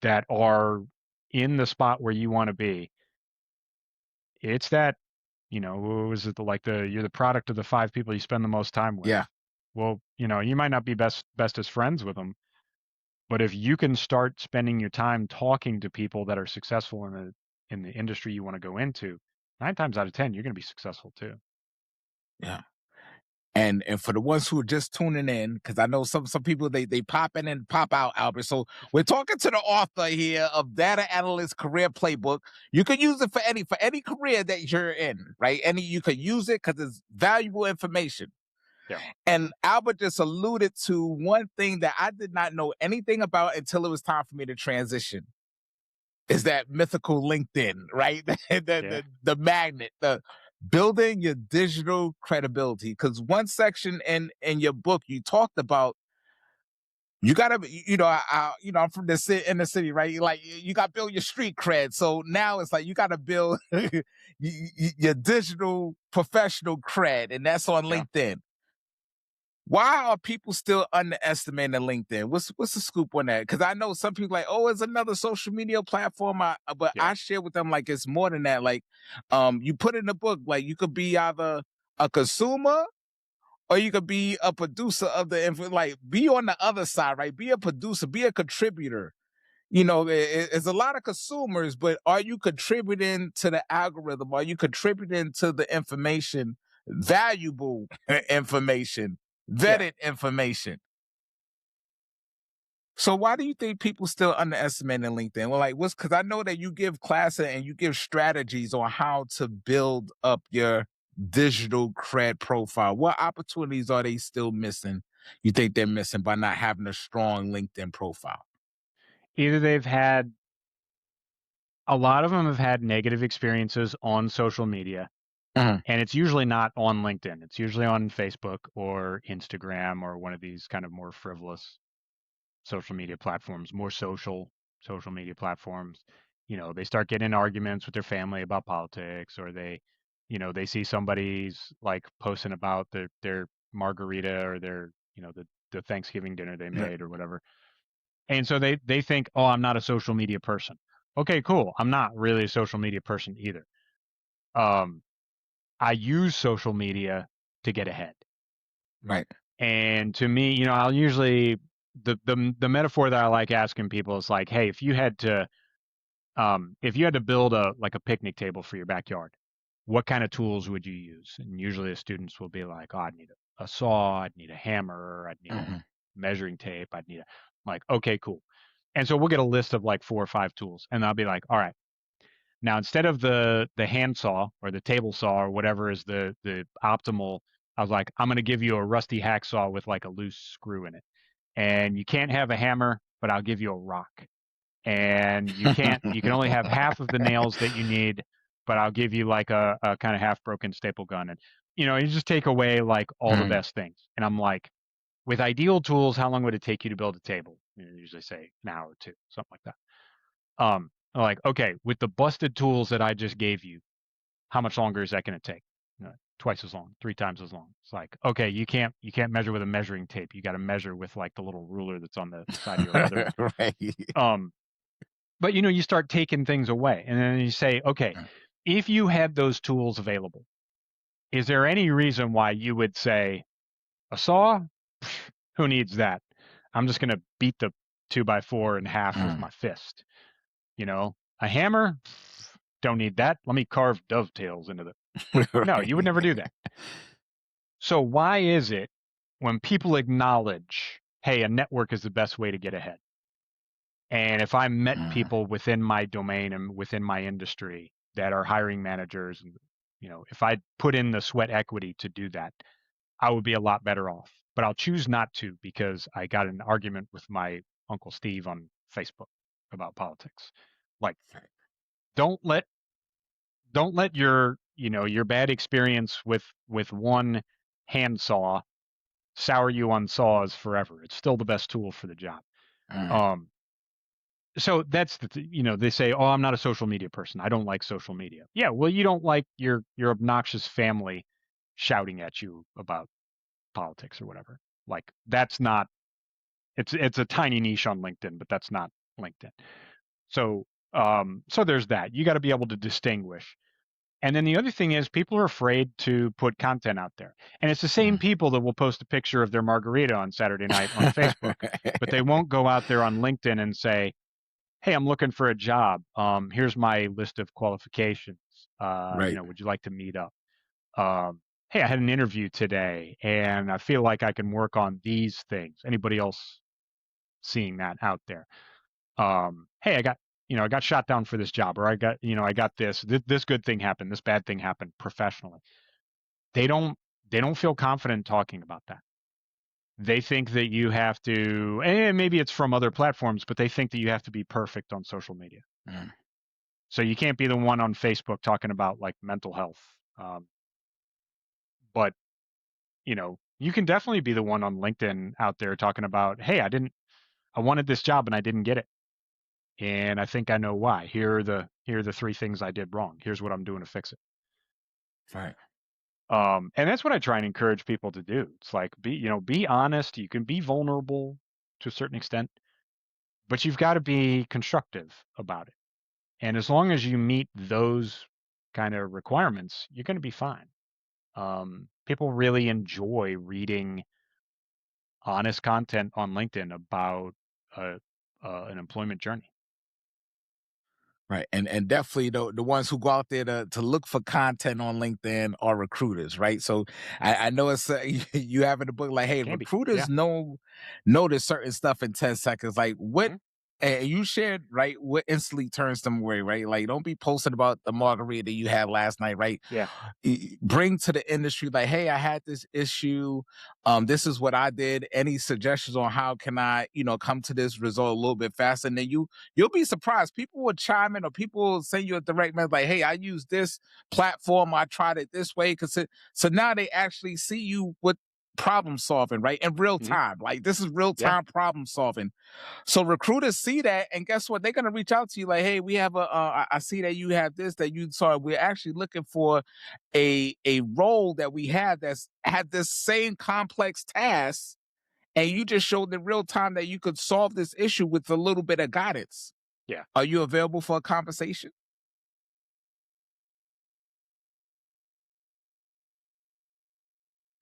S2: that are in the spot where you want to be, it's that, what was it, you're the product of the 5 people you spend the most time with.
S1: Yeah.
S2: Well, you might not be bestest friends with them, but if you can start spending your time talking to people that are successful in the industry you want to go into, 9 times out of 10 you're going to be successful too.
S1: Yeah. And for the ones who are just tuning in, because I know some people they pop in and pop out, Albert. So we're talking to the author here of Data Analytics Career Playbook. You can use it for any career that you're in, right? You can use it because it's valuable information.
S2: Yeah.
S1: And Albert just alluded to one thing that I did not know anything about until it was time for me to transition. Is that mythical LinkedIn, right?
S2: Yeah.
S1: The magnet, the building your digital credibility. Because one section in your book, you talked about you gotta, I'm from the in the city, right? You got to build your street cred. So now it's like you got to build your digital professional cred, and that's on
S2: Yeah.
S1: LinkedIn. Why are people still underestimating LinkedIn? What's the scoop on that? Because I know some people like, oh, it's another social media platform. But
S2: Yeah.
S1: I share with them like it's more than that. Like, you put in the book, like you could be either a consumer or you could be a producer of the info. Like, be on the other side, right? Be a producer, be a contributor. It's a lot of consumers, but are you contributing to the algorithm? Are you contributing to the information, valuable information,
S2: Yeah.
S1: vetted information? So why do you think people still underestimating LinkedIn? Well, like because I know that you give classes and you give strategies on how to build up your digital cred profile. What opportunities are they still missing? You think they're missing by not having a strong LinkedIn profile?
S2: Either a lot of them have had negative experiences on social media,
S1: Mhm.
S2: and it's usually not on LinkedIn. It's usually on Facebook or Instagram or one of these kind of more frivolous social media platforms, more social media platforms. They start getting in arguments with their family about politics, or they see somebody's like posting about their margarita or their, the Thanksgiving dinner they
S1: Yeah.
S2: made or whatever. And so they think, oh, I'm not a social media person. Okay, cool. I'm not really a social media person either. Um, I use social media to get ahead.
S1: Right.
S2: And to me, I'll usually the metaphor that I like asking people is like, hey, if you had to build a picnic table for your backyard, what kind of tools would you use? And usually the students will be like, oh, I'd need a saw, I'd need a hammer, I'd need a
S1: Mhm.
S2: measuring tape, I'm like, okay, cool. And so we'll get a list of like 4 or 5 tools, and I'll be like, all right, now instead of the hand saw or the table saw or whatever is the optimal, I was like, I'm gonna give you a rusty hacksaw with like a loose screw in it. And you can't have a hammer, but I'll give you a rock. And you can only have half of the nails that you need, but I'll give you like a kind of half broken staple gun. And you just take away like all the best things. And I'm like, with ideal tools, how long would it take you to build a table? Usually say an hour or two, something like that. I'm like, okay, with the busted tools that I just gave you, how much longer is that going to take? Twice as long, 3 times as long. It's like, okay, you can't measure with a measuring tape. You got to measure with like the little ruler that's on the side of your leather.
S1: Right.
S2: But you start taking things away, and then you say, okay, if you had those tools available, is there any reason why you would say a saw? Who needs that? I'm just going to beat the 2x4 in half with my fist. A hammer? Don't need that. Let me carve dovetails into the. No, you would never do that. So why is it when people acknowledge, hey, a network is the best way to get ahead? And if I met people within my domain and within my industry that are hiring managers, and if I put in the sweat equity to do that, I would be a lot better off. But I'll choose not to because I got an argument with my Uncle Steve on Facebook about politics. Like, don't let your your bad experience with one handsaw sour you on saws forever. It's still the best tool for the job. So that's they say, oh, I'm not a social media person. I don't like social media. Yeah, well, you don't like your obnoxious family shouting at you about politics or whatever. Like that's not. It's a tiny niche on LinkedIn, but that's not LinkedIn. So so there's that. You got to be able to distinguish. And then the other thing is people are afraid to put content out there. And it's the same people that will post a picture of their margarita on Saturday night on Facebook, but they won't go out there on LinkedIn and say, hey, I'm looking for a job. Here's my list of qualifications.
S1: Right.
S2: Would you like to meet up? Hey, I had an interview today and I feel like I can work on these things. Anybody else seeing that out there? Hey, I got shot down for this job, or I got this good thing happened, this bad thing happened professionally. They don't feel confident talking about that. They think that you have to, and maybe it's from other platforms, but they think that you have to be perfect on social media. So you can't be the one on Facebook talking about like mental health. But you can definitely be the one on LinkedIn out there talking about, hey, I wanted this job and I didn't get it. And I think I know why. Here are the 3 things I did wrong. Here's what I'm doing to fix it.
S1: Right.
S2: And that's what I try and encourage people to do. It's like be honest. You can be vulnerable to a certain extent, but you've got to be constructive about it. And as long as you meet those kind of requirements, you're going to be fine. People really enjoy reading honest content on LinkedIn about an employment journey.
S1: Right. And definitely the ones who go out there to look for content on LinkedIn are recruiters, right? So I know it's you have in the book like, hey,
S2: Can be,
S1: recruiters
S2: yeah.
S1: notice certain stuff in 10 seconds. Like what
S2: Mhm.
S1: and you shared, right, what instantly turns them away, right? Like don't be posting about the margarita you had last night, right?
S2: Yeah.
S1: Bring to the industry like, hey, I had this issue. This is what I did. Any suggestions on how can I, come to this result a little bit faster? And then you'll be surprised. People will chime in or people will send you a direct message like, hey, I use this platform. I tried it this way. So now they actually see you with problem solving, right? In real time. Like this is real time problem solving. So recruiters see that, and guess what? They're gonna reach out to you like, "Hey, we have I see that you have this that you saw. We're actually looking for a role that we have that's had this same complex task, and you just showed in real time that you could solve this issue with a little bit of guidance.
S2: Yeah.
S1: Are you available for a conversation?"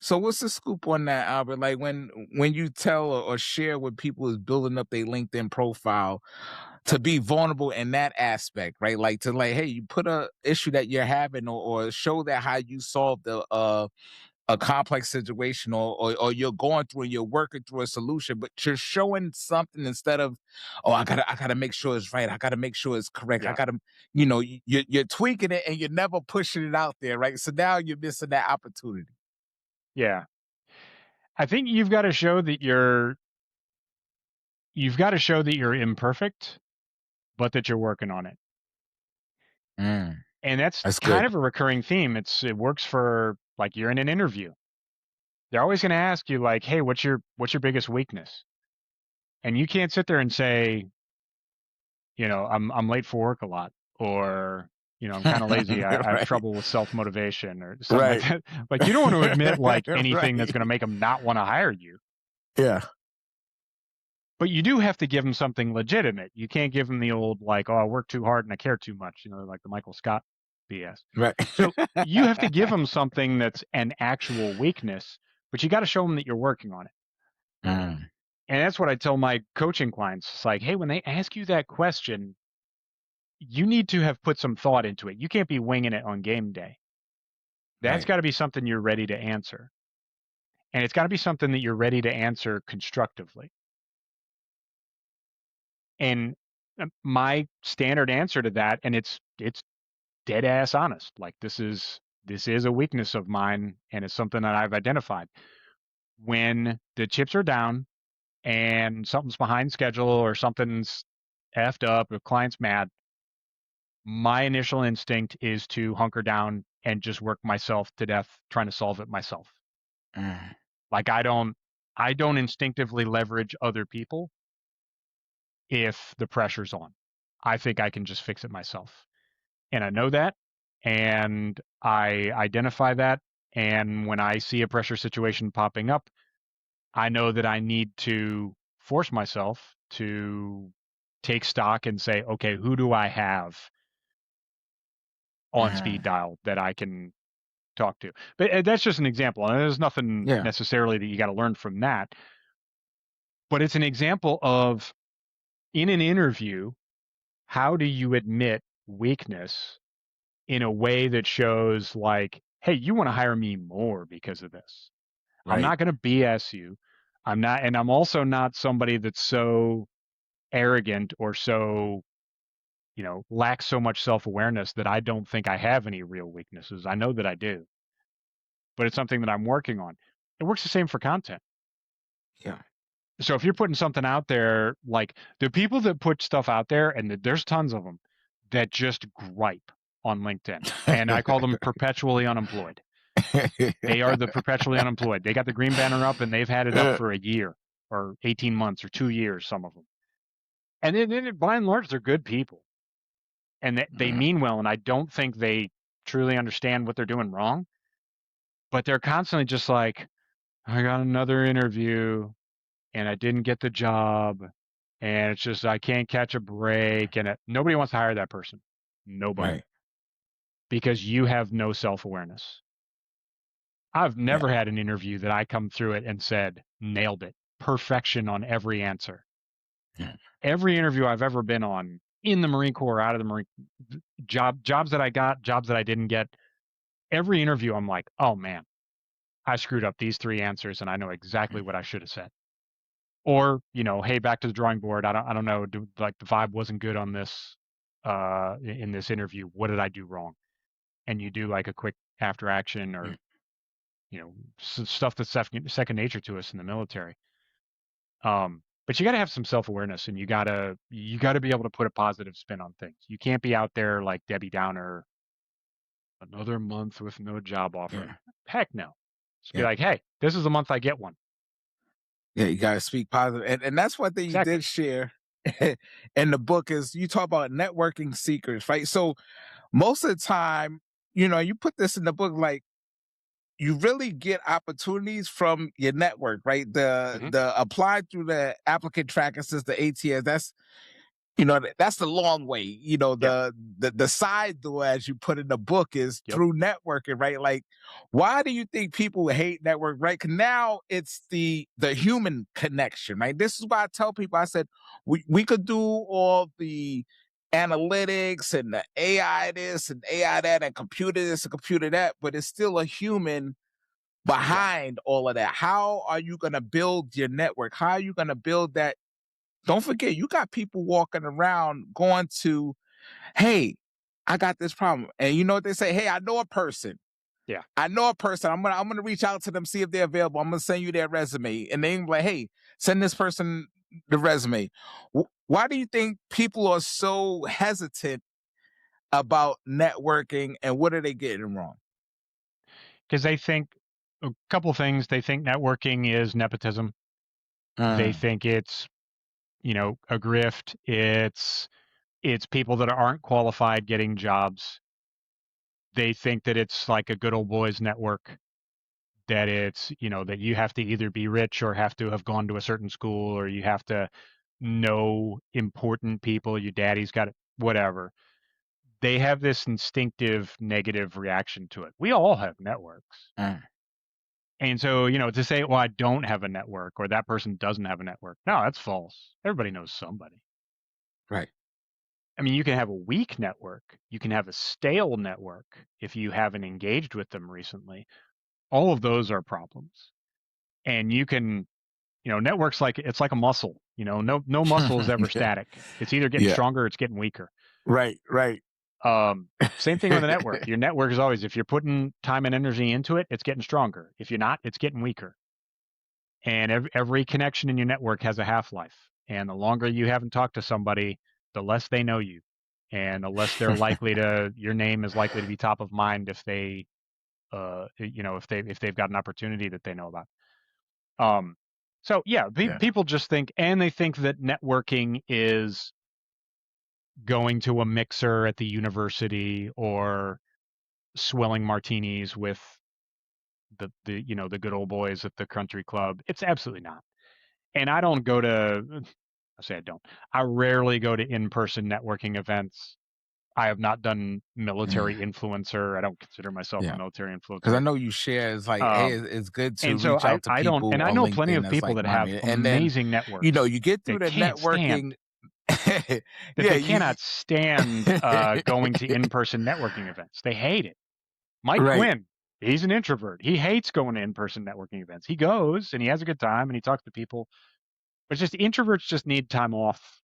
S1: So what's the scoop on that, Albert? Like when you tell or share with people is building up their LinkedIn profile to be vulnerable in that aspect, right? Like to like, hey, you put a issue that you're having or show that how you solved a complex situation or you're going through and you're working through a solution, but you're showing something instead of, oh, I gotta make sure it's right. I gotta make sure it's correct. I
S2: Yeah.
S1: gotta, you're tweaking it and you're never pushing it out there, right? So now you're missing that opportunity.
S2: Yeah. I think you've got to show that you're imperfect, but that you're working on it.
S1: Mm,
S2: And that's
S1: that's
S2: kind
S1: good.
S2: of a recurring theme. It works for Like you're in an interview. They're always going to ask you like, "Hey, what's your biggest weakness?" And you can't sit there and say, I'm late for work a lot, or I'm kind of lazy. I have
S1: Right.
S2: trouble with self-motivation or something like
S1: Right.
S2: that. Like you don't want to admit like anything that's
S1: Right.
S2: going to make them not want to hire you.
S1: Yeah.
S2: But you do have to give them something legitimate. You can't give them the old like, "Oh, I work too hard and I care too much," like the Michael Scott BS.
S1: Right.
S2: So you have to give them something that's an actual weakness, but you got to show them that you're working on it.
S1: Mm,
S2: And that's what I tell my coaching clients. It's like, hey, when they ask you that question, you need to have put some thought into it. You can't be winging it on game day. That's
S1: right.
S2: got to be something you're ready to answer. And it's got to be something that you're ready to answer constructively. And my standard answer to that, and it's dead ass honest. Like this is a weakness of mine, and it's something that I've identified. When the chips are down and something's behind schedule or something's effed up, or client's mad, my initial instinct is to hunker down and just work myself to death trying to solve it myself.
S1: Mm,
S2: Like I don't instinctively leverage other people if the pressure's on. I think I can just fix it myself. And I know that, and I identify that, and when I see a pressure situation popping up, I know that I need to force myself to take stock and say, okay, who do I have on speed
S1: mm.
S2: dial that I can talk to? But that's just an example. And there's nothing
S1: Yeah.
S2: necessarily that you got to learn from that. But it's an example of in an interview, how do you admit weakness in a way that shows like, hey, you want to hire me more because of this. I'm
S1: Right.
S2: not going to BS you. I'm not, and I'm also not somebody that's so arrogant or so, lacks so much self awareness that I don't think I have any real weaknesses. I know that I do, but it's something that I'm working on. It works the same for content.
S1: Yeah.
S2: So if you're putting something out there, like the people that put stuff out there, and there's tons of them that just gripe on LinkedIn, and I call them perpetually unemployed. They are the perpetually unemployed. They got the green banner up and they've had it up for a year or 18 months or 2 years, some of them. And then by and large, they're good people and they
S1: Mm,
S2: mean well. And I don't think they truly understand what they're doing wrong, but they're constantly just like, I got another interview and I didn't get the job. And it's just, I can't catch a break. And nobody wants to hire that person. Nobody.
S1: right.
S2: Because you have no self awareness. I've
S1: Yeah.
S2: never had an interview that I come through it and said, nailed it, perfection on every answer.
S1: Yeah.
S2: Every interview I've ever been on in the Marine Corps, out of the Marine jobs that I got, jobs that I didn't get, every interview I'm like, oh man, I screwed up these three answers and I know exactly what I should have said. Or, hey, back to the drawing board. I don't know, like the vibe wasn't good on this in this interview. What did I do wrong? And you do like a quick after action or
S1: Mm,
S2: stuff that's second nature to us in the military. But you got to have some self-awareness and you got to be able to put a positive spin on things. You can't be out there like Debbie Downer, another month with no job offer.
S1: yeah.
S2: Heck no. Just be
S1: Yeah.
S2: like, hey, this is the month I get one.
S1: Yeah. You gotta speak positive. And that's one thing you
S2: Exactly.
S1: did share in the book is you talk about networking secrets, right? So most of the time, you put this in the book like you really get opportunities from your network, right? The
S2: Hmm.
S1: the applied through the applicant tracking system, the ATS. That's the long way.
S2: Yeah.
S1: The side door, as you put in the book, is
S2: Yep.
S1: through networking, right? Like, why do you think people hate network, right? Because now it's the human connection, right? This is why I tell people, I said we could do all the analytics and the AI this and AI that and computer this and computer that, but it's still a human
S2: Yeah.
S1: behind all of that. How are you going to build your network? How are you going to build that? Don't forget, you got people walking around going to, hey, I got this problem. And you know what they say? Hey, I know a person.
S2: Yeah.
S1: I know a person. I'm gonna reach out to them, see if they're available. I'm gonna send you their resume. And they be like, hey, send this person the resume. Why do you think people are so hesitant about networking and what are they getting wrong?
S2: because they think a couple things. They think networking is nepotism. They think it's, a grift. It's people that aren't qualified getting jobs. They think that it's like a good old boys network, that it's, that you have to either be rich or have to have gone to a certain school, or you have to know important people, your daddy's got it, whatever. They have this instinctive negative reaction to it. We all have networks. And so, to say, well, I don't have a network or that person doesn't have a network. No, that's false. Everybody knows somebody.
S1: Right.
S2: I mean, you can have a weak network. You can have a stale network if you haven't engaged with them recently. All of those are problems. And you can, networks it's like a muscle. No muscle is ever static. It's either getting
S1: Yeah.
S2: stronger or it's getting weaker.
S1: Right.
S2: Same thing with a network. Your network is always, if you're putting time and energy into it, it's getting stronger. If you're not, it's getting weaker. And every connection in your network has a half-life. And the longer you haven't talked to somebody, the less they know you. And the less they're likely to, your name is likely to be top of mind if they, if they've got an opportunity that they know about. So yeah, people just think, and they think that networking is going to a mixer at the university or swilling martinis with the good old boys at the country club. It's absolutely not. And I don't go to, I say I don't. I rarely go to in-person networking events. I have not done military influencer. I don't consider myself a military
S1: Because I
S2: influencer.
S1: know you share, it's like, hey, it's good to
S2: And so
S1: reach out to
S2: I don't,
S1: people
S2: and I
S1: on
S2: know plenty
S1: LinkedIn
S2: of
S1: that's
S2: people
S1: like
S2: that have
S1: minded. And then,
S2: amazing networks
S1: you get through
S2: that
S1: the
S2: can't
S1: networking.
S2: stand, that
S1: Yeah,
S2: they
S1: you
S2: cannot stand going to in-person networking events. They hate it. Mike
S1: right.
S2: Quinn, he's an introvert. He hates going to in-person networking events. He goes and he has a good time and he talks to people. But it's just introverts just need time off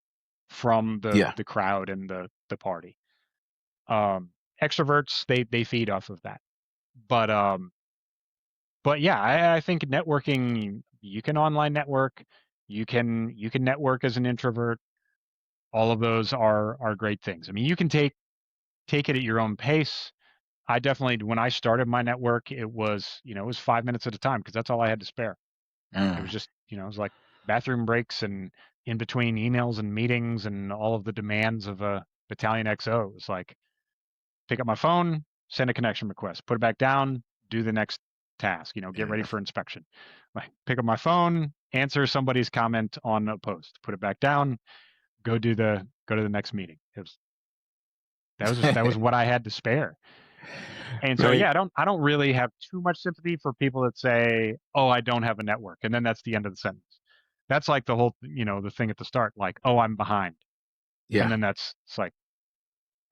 S2: from
S1: Yeah.
S2: the crowd and the party. Extroverts, they feed off of that. But yeah, I think networking, you can online network, you can network as an introvert. All of those are great things. I mean, you can take it at your own pace. I definitely, when I started my network, it was 5 minutes at a time because that's all I had to spare. It was just, it was like bathroom breaks and in between emails and meetings and all of the demands of a battalion XO. It was like, pick up my phone, send a connection request, put it back down, do the next task, get ready for inspection. Like, pick up my phone, answer somebody's comment on a post, put it back down, go to the next meeting. That was what I had to spare. And so,
S1: Right.
S2: yeah, I don't really have too much sympathy for people that say, "Oh, I don't have a network," and then that's the end of the sentence. That's like the whole, the thing at the start, like, "Oh, I'm behind," and
S1: Yeah.
S2: then it's like,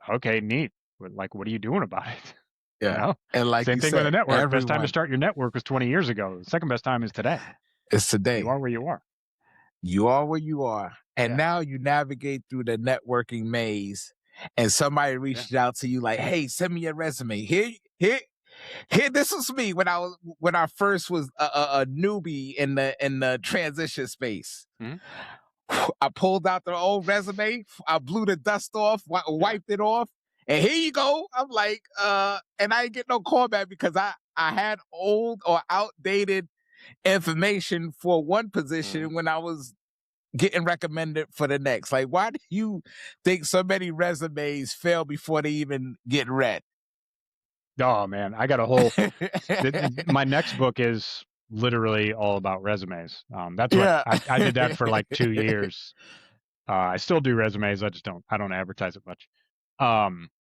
S2: okay, neat. But like, what are you doing about it?
S1: Yeah. And like
S2: Same
S1: you
S2: thing with a
S1: said,
S2: network. Best time to
S1: everyone
S2: start your network was 20 years ago. The second best time is today.
S1: is
S2: You
S1: today.
S2: are where you are.
S1: You are where you are. And
S2: Yeah.
S1: now you navigate through the networking maze and somebody
S2: Yeah.
S1: reaches out to you like, hey, send me your resume. Here, this was me when I first was a newbie in the transition space.
S2: Mhm.
S1: I pulled out the old resume, I blew the dust off,
S2: Yeah.
S1: wiped it off, and here you go. I'm like, and I didn't get no callback because I had old or outdated information for one
S2: Mhm.
S1: position when I was getting recommended for the next. Like, why do you think so many resumes fail before they even get read?
S2: Oh man, I got a whole. My next book is literally all about resumes. That's what
S1: Yeah.
S2: I did that for like 2 years. I still do resumes. I don't advertise it much. Um,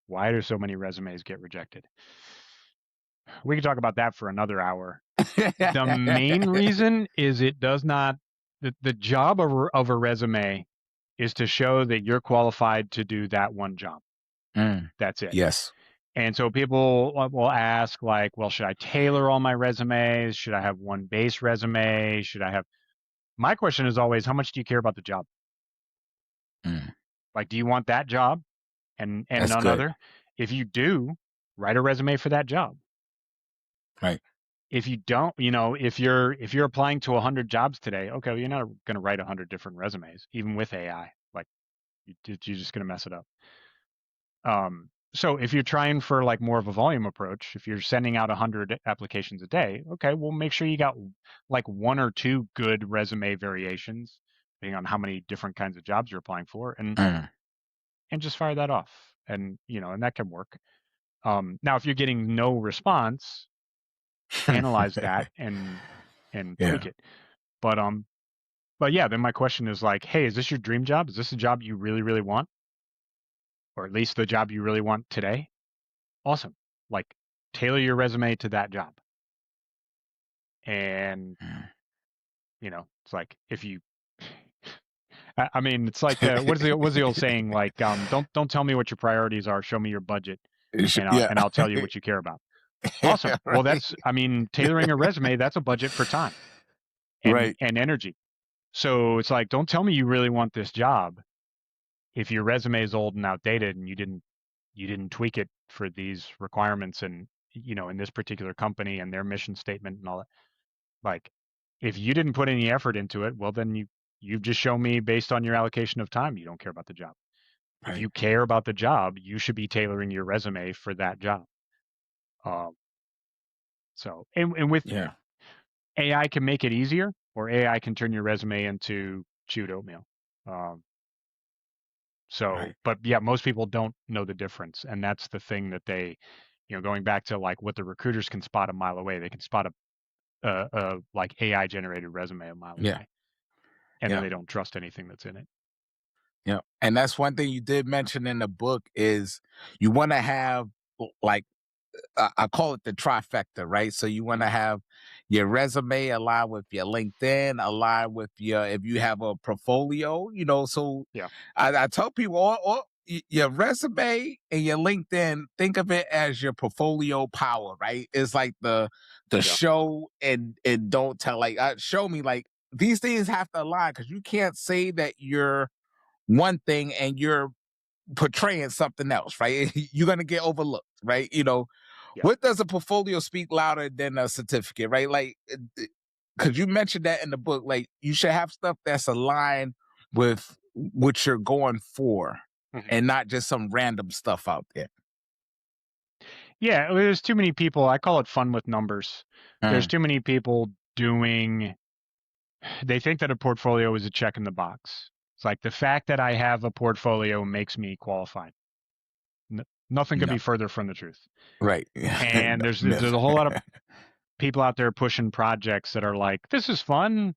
S2: why do so many resumes get rejected? We can talk about that for another hour. The main reason is it does not, the job of a resume is to show that you're qualified to do that one job. That's it.
S1: Yes.
S2: And so people will ask, like, well, should I tailor all my resumes? Should I have one base resume? My question is always, how much do you care about the job? Like, do you want that job and
S1: That's
S2: none
S1: good.
S2: other? If you do, write a resume for that job.
S1: Right.
S2: If you don't, if you're applying to 100 jobs today, okay, well, you're not going to write 100 different resumes, even with AI. Like, you're just going to mess it up. So if you're trying for like more of a volume approach, if you're sending out 100 applications a day, okay, well, make sure you got like one or two good resume variations, depending on how many different kinds of jobs you're applying for,
S1: Mm.
S2: and just fire that off. And and that can work. Now, if you're getting no response, analyze that and
S1: Yeah.
S2: tweak it. But but yeah, then my question is like, hey, is this your dream job? Is this a job you really, really want? Or at least the job you really want today? Awesome. Like tailor your resume to that job. And,
S1: Mm.
S2: it's like if you I mean, it's like what's the old saying? Like, don't tell me what your priorities are, show me your budget
S1: Yeah.
S2: and I'll tell you what you care about. Awesome. Well,
S1: Right.
S2: that's I mean, tailoring a resume, that's a budget for time
S1: Right.
S2: and energy. So it's like, don't tell me you really want this job if your resume is old and outdated and you didn't tweak it for these requirements and in this particular company and their mission statement and all that. Like, if you didn't put any effort into it, well, then you've just shown me based on your allocation of time you don't care about the job. If
S1: Right.
S2: you care about the job, you should be tailoring your resume for that job. Um, and with
S1: Yeah.
S2: AI can make it easier, or AI can turn your resume into chewed oatmeal. Um,
S1: Right.
S2: but yeah, most people don't know the difference, and that's the thing that they, going back to like what the recruiters can spot a mile away, they can spot a like AI generated resume a mile
S1: Yeah.
S2: away, and then
S1: Yeah.
S2: they don't trust anything that's in it.
S1: Yeah. And that's one thing you did mention in the book is you want to have like I call it the trifecta, right? So you want to
S2: Mhm.
S1: have your resume align with your LinkedIn, align with your if you have a portfolio, So
S2: Yeah,
S1: I tell people your resume and your LinkedIn, think of it as your portfolio power, right? It's like the
S2: yeah,
S1: show and don't tell. Like show me like these things have to align because you can't say that you're one thing and you're portraying something else, right? You're gonna get overlooked, right?
S2: yeah.
S1: What does a portfolio speak louder than a certificate, right? Like, because you mentioned that in the book, like you should have stuff that's aligned with what you're going for,
S2: Mhm.
S1: and not just some random stuff out there.
S2: Yeah, there's too many people. I call it fun with numbers. There's
S1: Mm.
S2: too many people doing. They think that a portfolio is a check in the box. It's like the fact that I have a portfolio makes me qualified. Nothing could
S1: No,
S2: be further from the truth.
S1: right?
S2: And there's
S1: Never.
S2: a whole lot of people out there pushing projects that are like, this is fun,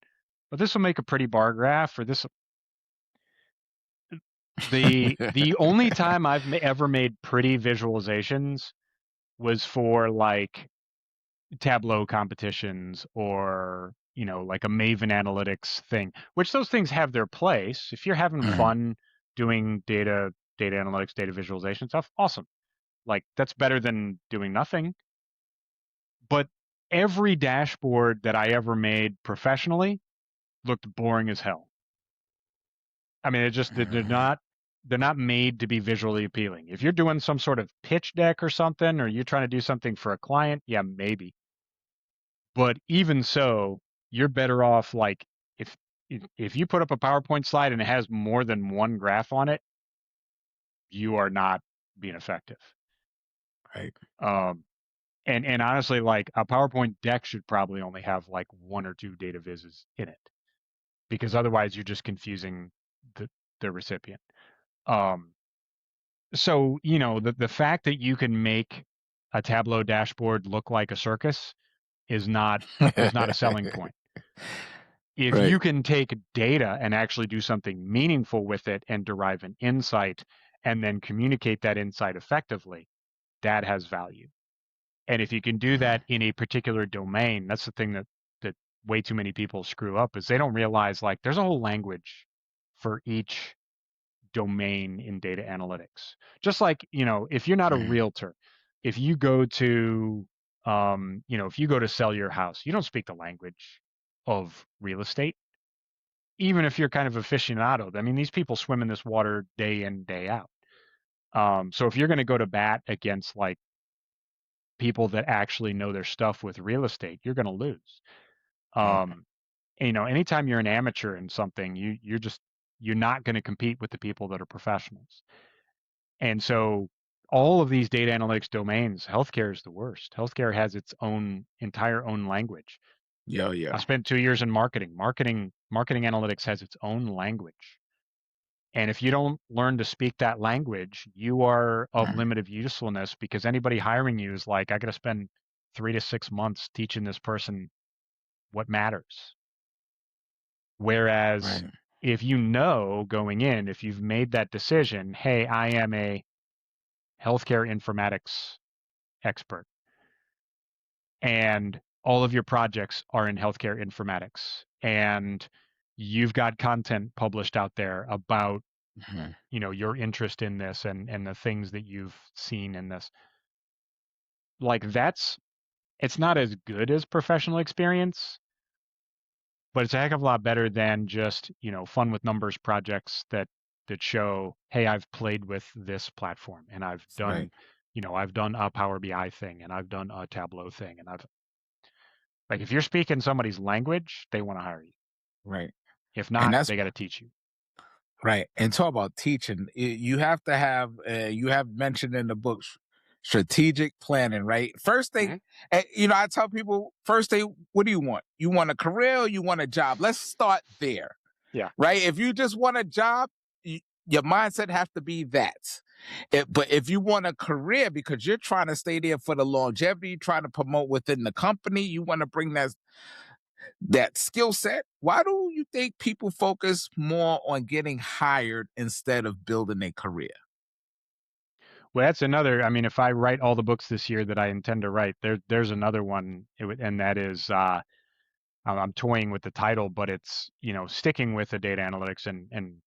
S2: but this will make a pretty bar graph, or this. The only time I've ever made pretty visualizations was for like Tableau competitions or like a Maven Analytics thing, which those things have their place. If you're having
S1: Mhm.
S2: fun doing data analytics, data visualization stuff, awesome. Like that's better than doing nothing. But every dashboard that I ever made professionally looked boring as hell. I mean, it just they're not made to be visually appealing. If you're doing some sort of pitch deck or something, or you're trying to do something for a client, yeah, maybe. But even so, you're better off like if if you put up a PowerPoint slide and it has more than one graph on it, you are not being effective.
S1: Right.
S2: Um, and honestly, like a PowerPoint deck should probably only have like one or two data vises in it because otherwise you're just confusing the the recipient. Um, so the fact that you can make a Tableau dashboard look like a circus is not a selling point. If
S1: Right.
S2: you can take data and actually do something meaningful with it and derive an insight and then communicate that insight effectively, that has value. And if you can do
S1: Mm.
S2: that in a particular domain, that's the thing that way too many people screw up is they don't realize like there's a whole language for each domain in data analytics. Just like, if you're not a
S1: Mm.
S2: realtor, if you go to if you go to sell your house, you don't speak the language of real estate even if you're kind of aficionado. I mean, these people swim in this water day in, day out. So if you're going to go to bat against like people that actually know their stuff with real estate, you're going to lose.
S1: Mm.
S2: Um, and, anytime you're an amateur in something, you're not going to compete with the people that are professionals. And so all of these data analytics domains, healthcare is the worst. Healthcare has its entire own language.
S1: Yeah.
S2: I spent 2 years in marketing. Marketing analytics has its own language. And if you don't learn to speak that language, you are of
S1: Mm,
S2: limited usefulness, because anybody hiring you is like, I got to spend 3 to 6 months teaching this person what matters. Whereas
S1: right.
S2: if you know going in, if you've made that decision, hey, I am a healthcare informatics expert, and all of your projects are in healthcare informatics, and you've got content published out there about,
S1: Mhm.
S2: your interest in this and the things that you've seen in this, like, it's not as good as professional experience, but it's a heck of a lot better than just, fun with numbers projects that show, hey, I've played with this platform, and
S1: Right.
S2: I've done a Power BI thing, and I've done a Tableau thing, and like, if you're speaking somebody's language, they want to hire you.
S1: Right.
S2: If
S1: And
S2: not,
S1: that's
S2: they got to teach you.
S1: right. And talk about teaching. You have to have, you have mentioned in the book, strategic planning, right? First thing,
S2: Mhm.
S1: I tell people, first thing, what do you want? You want a career or you want a job? Let's start there,
S2: Yeah.
S1: right? If you just want a job, your mindset has to be that. But if you want a career because you're trying to stay there for the longevity, trying to promote within the company, you want to bring that skill set. Why do you think people focus more on getting hired instead of building a career?
S2: Well, that's another. I mean, if I write all the books this year that I intend to write, there's another one, and that is, I'm toying with the title, but it's, sticking with the data analytics and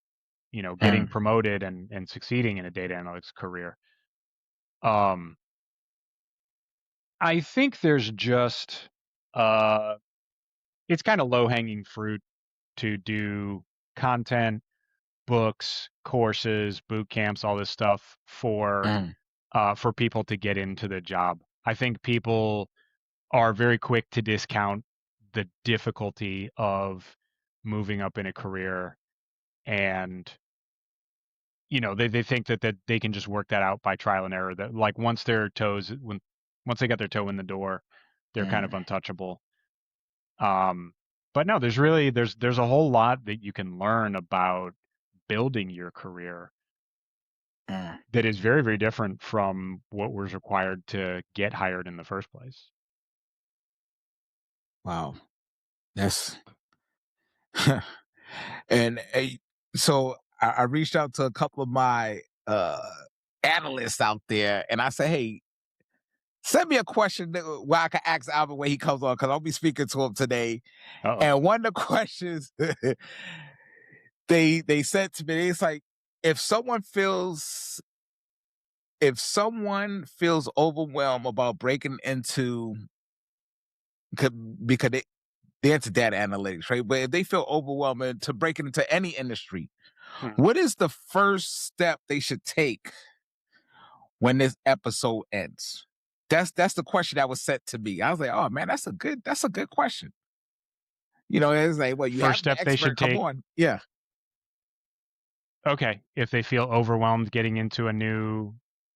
S2: getting
S1: Mm,
S2: promoted and succeeding in a data analytics career. Um, I think there's just, uh, it's kind of low hanging fruit to do content, books, courses, boot camps, all this stuff
S1: mm,
S2: for people to get into the job. I think people are very quick to discount the difficulty of moving up in a career, and they think that they can just work that out by trial and error, that, like, once they got their toe in the door, they're kind of
S1: mm,
S2: untouchable. um but no, there's a whole lot that you can learn about building your career
S1: mm.
S2: that is very, very different from what was required to get hired in the first place.
S1: Wow, that's and so I reached out to a couple of my analysts out there, and I said, "Hey, send me a question where I can ask Albert when he comes on because I'll be speaking to him today."
S2: Uh-oh.
S1: And one of the questions they said to me, it's like, if someone feels if someone feels overwhelmed about breaking into because they're into data analytics, right? But if they feel overwhelmed to breaking into any industry,
S2: Mhm.
S1: what is the first step they should take when this episode ends? That's the question that was set to me. I was like, oh man, that's a good question. It's like, well, you
S2: First
S1: have the
S2: step they
S1: expert.
S2: should
S1: Come
S2: take.
S1: on, yeah,
S2: Okay, if they feel overwhelmed getting into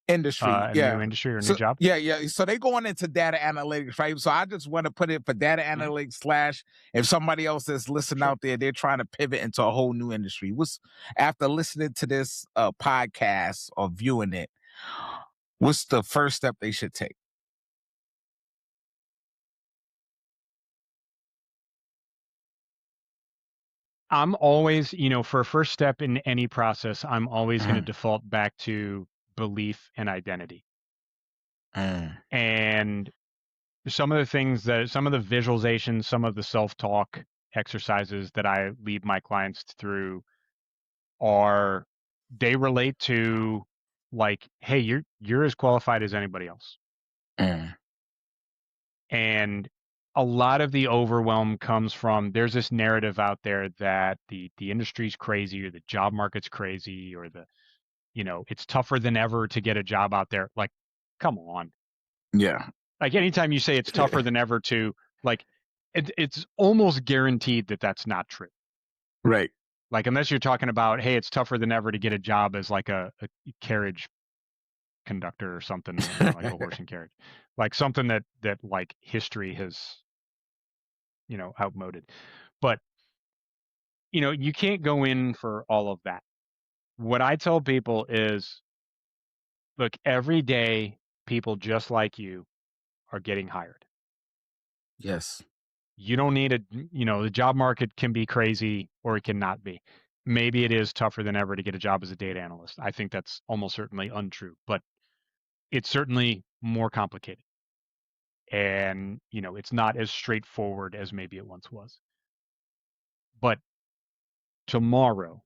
S1: industry,
S2: a new
S1: yeah.
S2: industry or a new
S1: So
S2: job.
S1: yeah. So they going into data analytics, right? So I just want to put it for data
S2: Mhm.
S1: analytics slash if somebody else is listening
S2: Sure.
S1: out there, they're trying to pivot into a whole new industry. What's after listening to this podcast or viewing it, what's the first step they should take?
S2: I'm always, for a first step in any process, I'm always going to
S1: Mm,
S2: default back to belief and identity.
S1: mm,
S2: And some of the visualizations, some of the self-talk exercises that I lead my clients through are, they relate to, like, hey, you're as qualified as anybody else.
S1: mm,
S2: And a lot of the overwhelm comes from, there's this narrative out there that the industry's crazy, or the job market's crazy, or it's tougher than ever to get a job out there. Like, come on.
S1: yeah,
S2: Like, anytime you say it's tougher than ever to, like, it's almost guaranteed that that's not true.
S1: right.
S2: Like, unless you're talking about, hey, it's tougher than ever to get a job as, like, a carriage conductor or something, like a horse and carriage, like something that like history has, outmoded. But, you can't go in for all of that. What I tell people is, look, every day people just like you are getting hired.
S1: Yes.
S2: You don't need the job market can be crazy or it cannot be. Maybe it is tougher than ever to get a job as a data analyst. I think that's almost certainly untrue, but it's certainly more complicated. And, it's not as straightforward as maybe it once was. But tomorrow,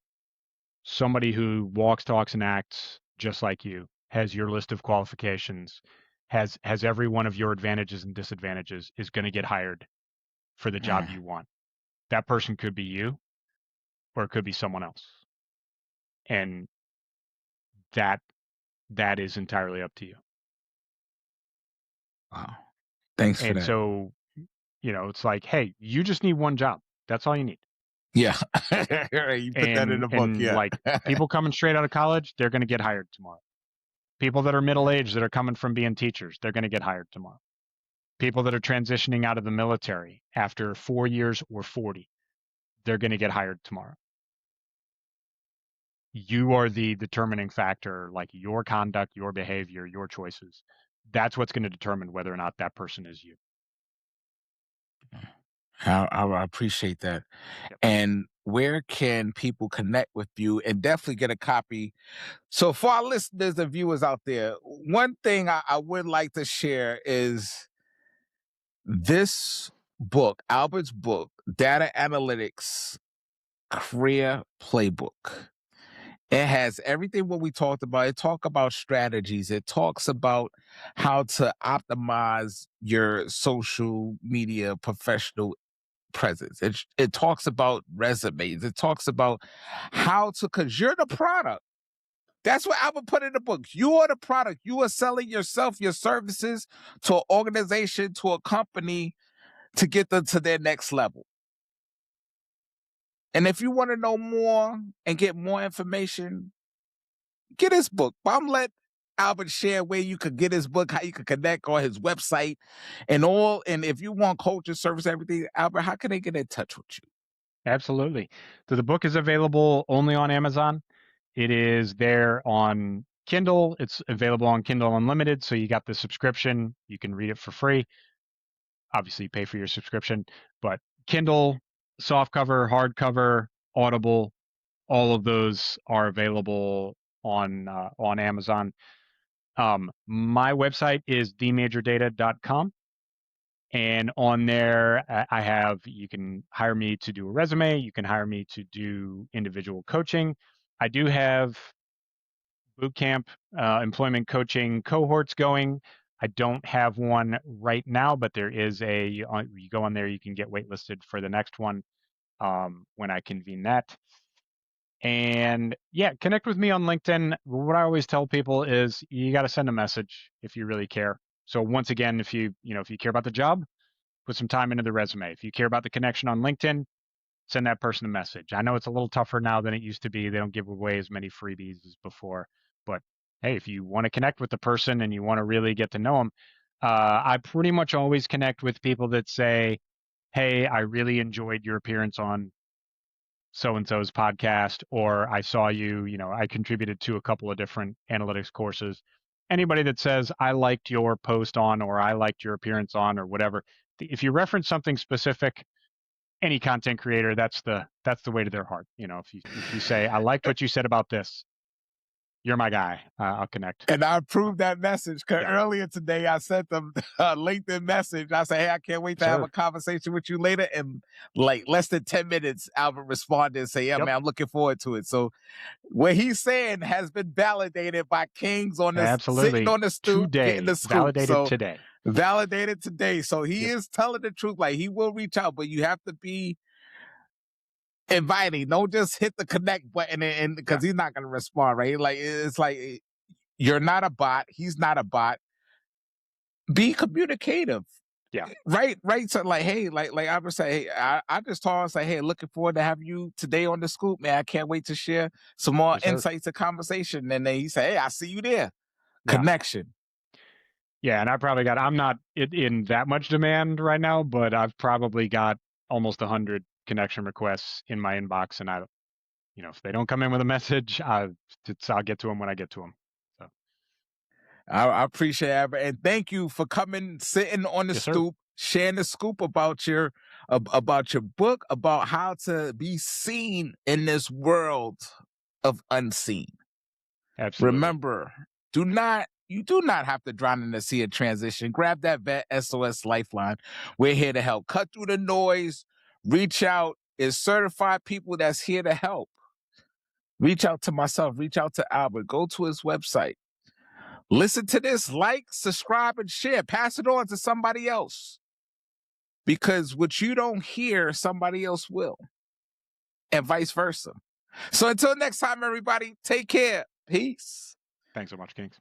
S2: somebody who walks, talks, and acts just like you, has your list of qualifications, has every one of your advantages and disadvantages, is going to get hired for the job you want. That person could be you, or it could be someone else. And that is entirely up to you.
S1: Wow. Thanks for
S2: And
S1: that.
S2: so, it's like, hey, you just need one job. That's all you need.
S1: Yeah. You put that in the book.
S2: And
S1: Yeah.
S2: like people coming straight out of college, they're going to get hired tomorrow. People that are middle aged that are coming from being teachers, they're going to get hired tomorrow. People that are transitioning out of the military after 4 years or 40, they're going to get hired tomorrow. You are the determining factor, like your conduct, your behavior, your choices. That's what's going to determine whether or not that person is you.
S1: I appreciate that.
S2: Yep.
S1: And where can people connect with you and definitely get a copy? So for our listeners and viewers out there, one thing I would like to share is this book, Albert's book, Data Analytics Career Playbook. It has everything what we talked about. It talks about strategies. It talks about how to optimize your social media professional presence. It talks about resumes. It talks about how to, because you're the product. That's what I would put in the book. You are the product. You are selling yourself, your services to an organization, to a company to get them to their next level. And if you want to know more and get more information, get his book. But I'm let Albert share where you could get his book, how you could connect on his website and all. And if you want culture, service, everything, Albert, how can they get in touch with you?
S2: Absolutely. So the book is available only on Amazon. It is there on Kindle. It's available on Kindle Unlimited. So you got the subscription. You can read it for free. Obviously, pay for your subscription. But Kindle, softcover, hardcover, Audible, all of those are available on Amazon. My website is themajordata.com. And on there, you can hire me to do a resume. You can hire me to do individual coaching. I do have bootcamp employment coaching cohorts going. I don't have one right now, but there is you go on there, you can get waitlisted for the next one when I convene that. And yeah, connect with me on LinkedIn. What I always tell people is you got to send a message if you really care. So once again, if you care about the job, put some time into the resume. If you care about the connection on LinkedIn, send that person a message. I know it's a little tougher now than it used to be. They don't give away as many freebies as before. But hey, if you want to connect with the person and you want to really get to know them, I pretty much always connect with people that say, hey, I really enjoyed your appearance on so-and-so's podcast, or I saw you, I contributed to a couple of different analytics courses. Anybody that says, I liked your post on, or I liked your appearance on, or whatever, if you reference something specific, any content creator, that's the way to their heart. If you say, I liked what you said about this, you're my guy. I'll connect.
S1: And I approved that message because
S2: Yeah.
S1: earlier today I sent them a LinkedIn message. I said, hey, I can't wait to have a conversation with you later. And like less than 10 minutes, Albert responded and said, yeah,
S2: Yep.
S1: man, I'm looking forward to it. So what he's saying has been validated by Kings on this,
S2: Absolutely.
S1: sitting on the stoop, getting the scoop.
S2: Validated today.
S1: Validated today. So he is telling the truth. Like he will reach out, but you have to be inviting. Don't just hit the connect button and because he's not going to respond, right? Like it's like you're not a bot. He's not a bot. Be communicative.
S2: Yeah.
S1: Right. So like, hey, like I would say, hey, I just told him, say, hey, looking forward to have you today on the scoop, man. I can't wait to share some more
S2: Yes, sir.
S1: insights and conversation. And then he said, hey, I see you there. connection.
S2: Yeah, and I probably got, I'm not in that much demand right now, but I've probably got almost 100 connection requests in my inbox, and I, if they don't come in with a message, I'll get to them when I get to them. So
S1: I appreciate it, and thank you for coming, sitting on the stoop, sharing the scoop about your book, about how to be seen in this world of unseen.
S2: Absolutely.
S1: Remember, you do not have to drown in the sea of transition. Grab that vet S.O.S Lifeline. We're here to help. Cut through the noise. Reach out. It's certified people that's here to help. Reach out to myself. Reach out to Albert. Go to his website. Listen to this. Like, subscribe, and share. Pass it on to somebody else. Because what you don't hear, somebody else will. And vice versa. So until next time, everybody, take care. Peace.
S2: Thanks so much, Kings.